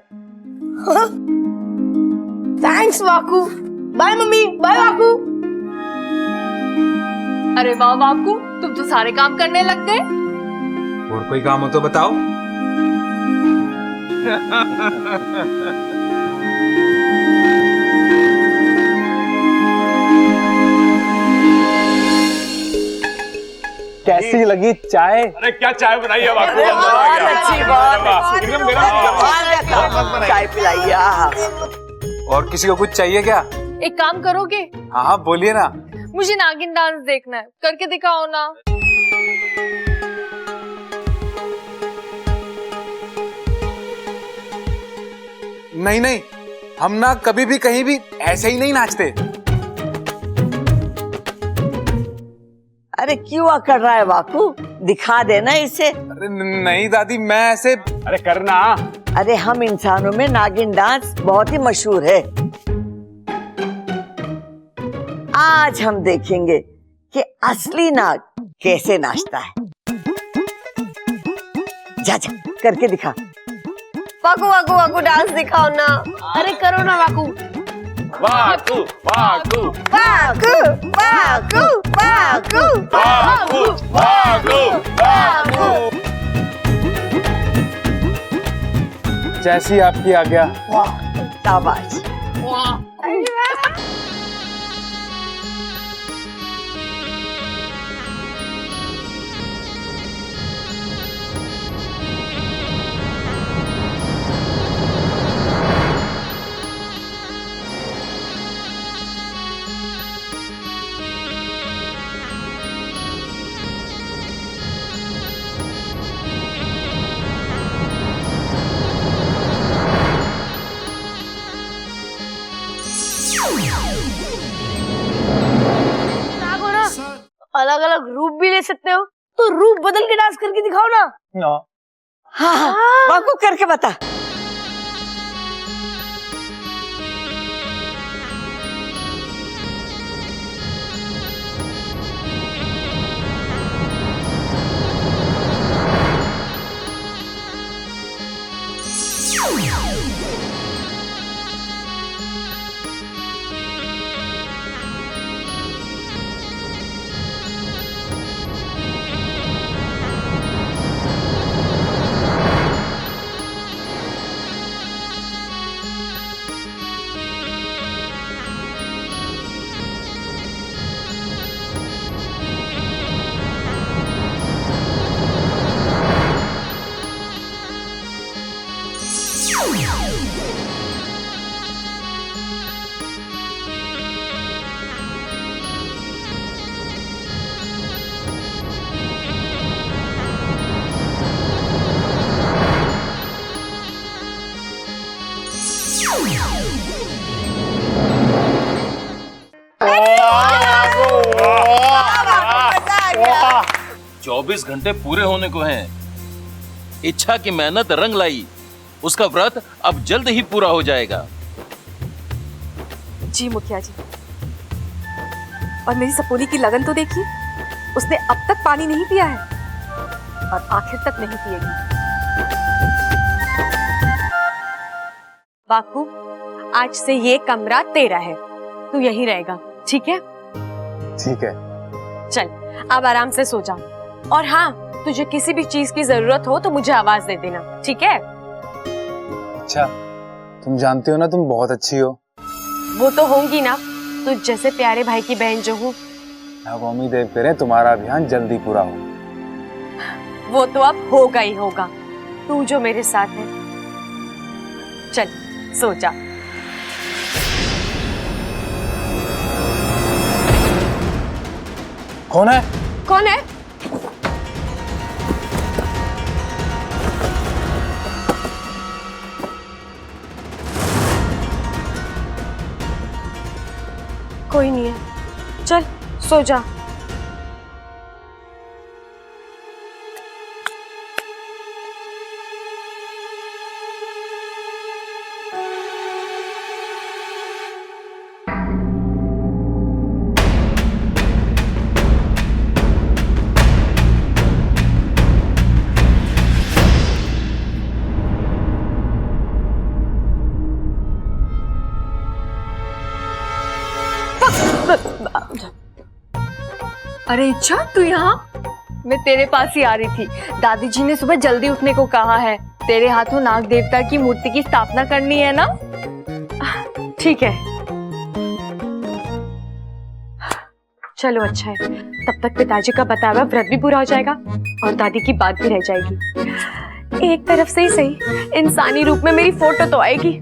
Thanks Waku. Bye mummy, bye Waku. अरे वाह वाकू, तुम तो सारे काम करने लग गए। और कोई काम हो तो बताओ। कैसी लगी चाय? अरे क्या चाय बनाई है बाकू? बहुत अच्छी, बहुत एकदम गरम। चाय पिलाई। और किसी को कुछ चाहिए क्या? एक काम करोगे? हाँ हाँ बोलिए ना। मुझे नागिन डांस देखना है, करके दिखाओ ना। नहीं नहीं, हम ना कभी भी कहीं भी ऐसे ही नहीं नाचते। अरे क्यों कर रहा है वाकू, दिखा देना इसे। अरे नहीं दादी, मैं ऐसे। अरे करना। अरे हम इंसानों में नागिन डांस बहुत ही मशहूर है। आज हम देखेंगे कि असली नाग कैसे नाचता है। जा जा करके दिखा। वाकू वाकू वाकू डांस दिखाओ ना। अरे करो ना वाकू। वाकू वाकू वाकू वाकू वाकू वाकू वाकू वाकू। जैसी आपकी आज्ञा। शाबाश। अलग अलग रूप भी ले सकते हो, तो रूप बदल के डांस करके दिखाओ ना। हाँ हाँ वाकू करके बता। वाह, 24 घंटे पूरे होने को हैं। इच्छा की मेहनत रंग लाई, उसका व्रत अब जल्द ही पूरा हो जाएगा। जी मुखिया जी, और मेरी सपोनी की लगन तो देखिए, उसने अब तक पानी नहीं पिया है और आखिर तक नहीं पिएगी। बाकू, आज से ये कमरा तेरा है, तू यहीं रहेगा, ठीक है? ठीक है। चल अब आराम से सो जा, और हाँ, तुझे किसी भी चीज की जरूरत हो तो मुझे आवाज दे देना, ठीक है? अच्छा, तुम जानती हो ना तुम बहुत अच्छी हो। वो तो होंगी ना, तुझ जैसे प्यारे भाई की बहन जो हूँ। नागोमी देव करे तुम्हारा अभियान जल्दी पूरा हो। वो तो अब होगा ही होगा, तू जो मेरे साथ है। चल सो जा। कौन है? कौन है? कोई नहीं है, चल सो जा। अरे इच्छा, तू यहाँ? मैं तेरे पास ही आ रही थी। दादी जी ने सुबह जल्दी उठने को कहा है। तेरे हाथों नाग देवता की मूर्ति की स्थापना करनी है ना? ठीक है, चलो अच्छा है, तब तक पिताजी का बताया हुआ व्रत भी पूरा हो जाएगा और दादी की बात भी रह जाएगी। एक तरफ से ही सही, इंसानी रूप में मेरी फोटो तो आएगी।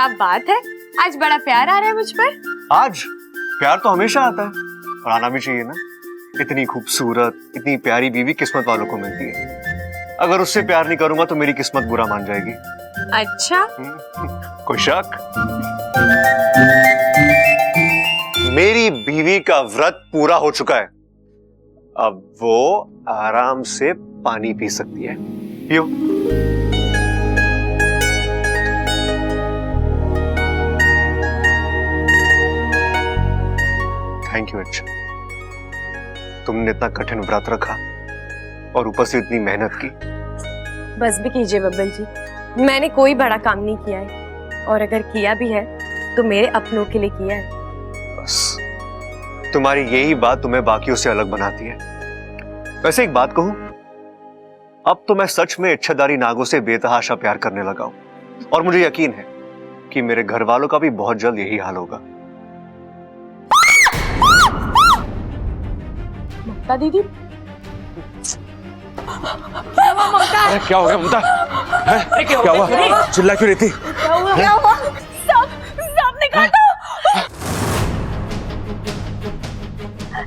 क्या बात है, आज बड़ा प्यार आ रहा है मुझ पर। आज प्यार तो हमेशा आता है और आना भी चाहिए ना। इतनी खूबसूरत, इतनी प्यारी बीवी किस्मत वालों को मिलती है। अगर उससे प्यार नहीं करूंगा तो मेरी किस्मत बुरा मान जाएगी। अच्छा, कोई शक? मेरी बीवी का व्रत पूरा हो चुका है, अब वो आराम से पानी पी सकती है। पियो। थैंक यू अच्छा, तुमने इतना कठिन व्रत रखा और ऊपर से इतनी मेहनत की। बस भी कीजिए बब्बल जी, मैंने कोई बड़ा काम नहीं किया है, और अगर किया भी है तो मेरे अपनों के लिए किया है। बस तुम्हारी यही बात तुम्हें बाकियों से अलग बनाती है। वैसे एक बात कहूं, अब तो मैं सच में इच्छाधारी नागों से बेतहाशा प्यार करने लगा हूं, और मुझे यकीन है कि मेरे घर वालों का भी बहुत जल्द यही हाल होगा। ममता दीदी, अरे क्या हो गया ममता? क्या हुआ? चिल्ला क्यों रही थी? क्या हुआ? सांप ने काटा।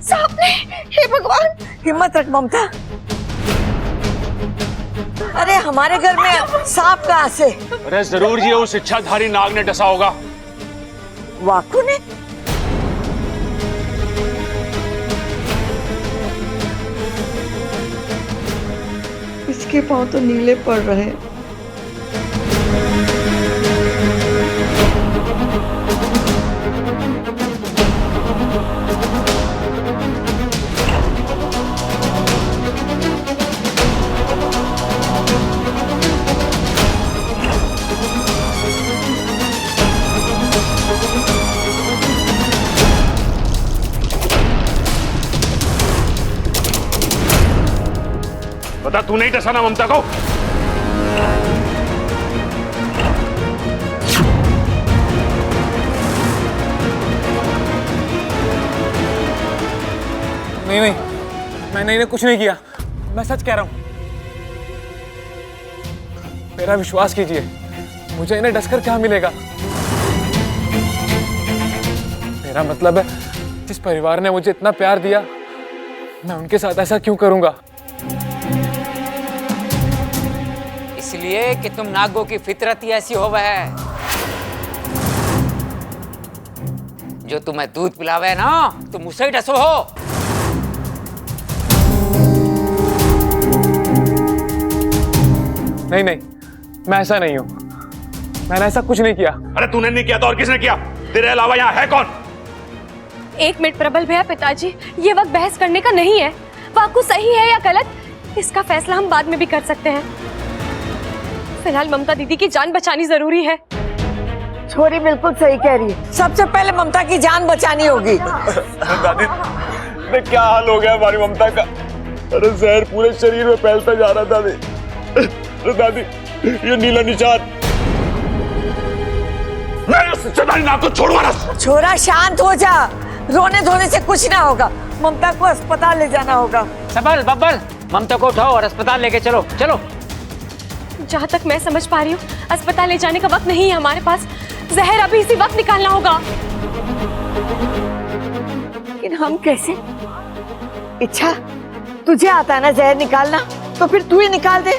सांप ने, हे भगवान। हिम्मत रख ममता। अरे हमारे घर में सांप कहां से? अरे जरूर ये उस इच्छाधारी नाग ने डसा होगा। वाकु ने? इसके पांव तो नीले पड़ रहे हैं। बता, तू नहीं डसा ना ममता को? नहीं, मैंने इन्हें कुछ नहीं किया, मैं सच कह रहा हूं। मेरा विश्वास कीजिए, मुझे इन्हें डसकर क्या मिलेगा। मेरा मतलब है, जिस परिवार ने मुझे इतना प्यार दिया, मैं उनके साथ ऐसा क्यों करूंगा? इसलिए कि तुम नागों की फितरत ही ऐसी होवे है। जो तुम्हें दूध पिलावे ना, तुम उसे ही डसो हो। नहीं, मैं ऐसा नहीं हूं, मैंने ऐसा कुछ नहीं किया। अरे तूने नहीं किया तो और किसने किया? तेरे अलावा यहाँ है कौन? एक मिनट प्रबल भैया, पिताजी, ये वक्त बहस करने का नहीं है। वाकु सही है या गलत, इसका फैसला हम बाद में भी कर सकते हैं। फिलहाल ममता दीदी की जान बचानी जरूरी है। छोरी बिल्कुल सही कह रही है, सबसे पहले ममता की जान बचानी होगी। दादी, क्या हाल हो गया हमारी ममता का? अरे जहर पूरे शरीर में फैलता जा रहा था। अरे दादी, ये नीला निशान, मैं उस इच्छाधारी नाग को छोड़ूंगा ना। छोरा शांत हो जा, रोने धोने से कुछ ना होगा। ममता को अस्पताल ले जाना होगा। सबल बब्बल, ममता को उठाओ और अस्पताल लेके चलो। चलो। जहाँ तक मैं समझ पा रही हूँ, अस्पताल ले जाने का वक्त नहीं है हमारे पास। जहर अभी इसी वक्त निकालना होगा। लेकिन हम कैसे? इच्छा, तुझे आता है ना जहर निकालना, तो फिर तू ही निकाल दे।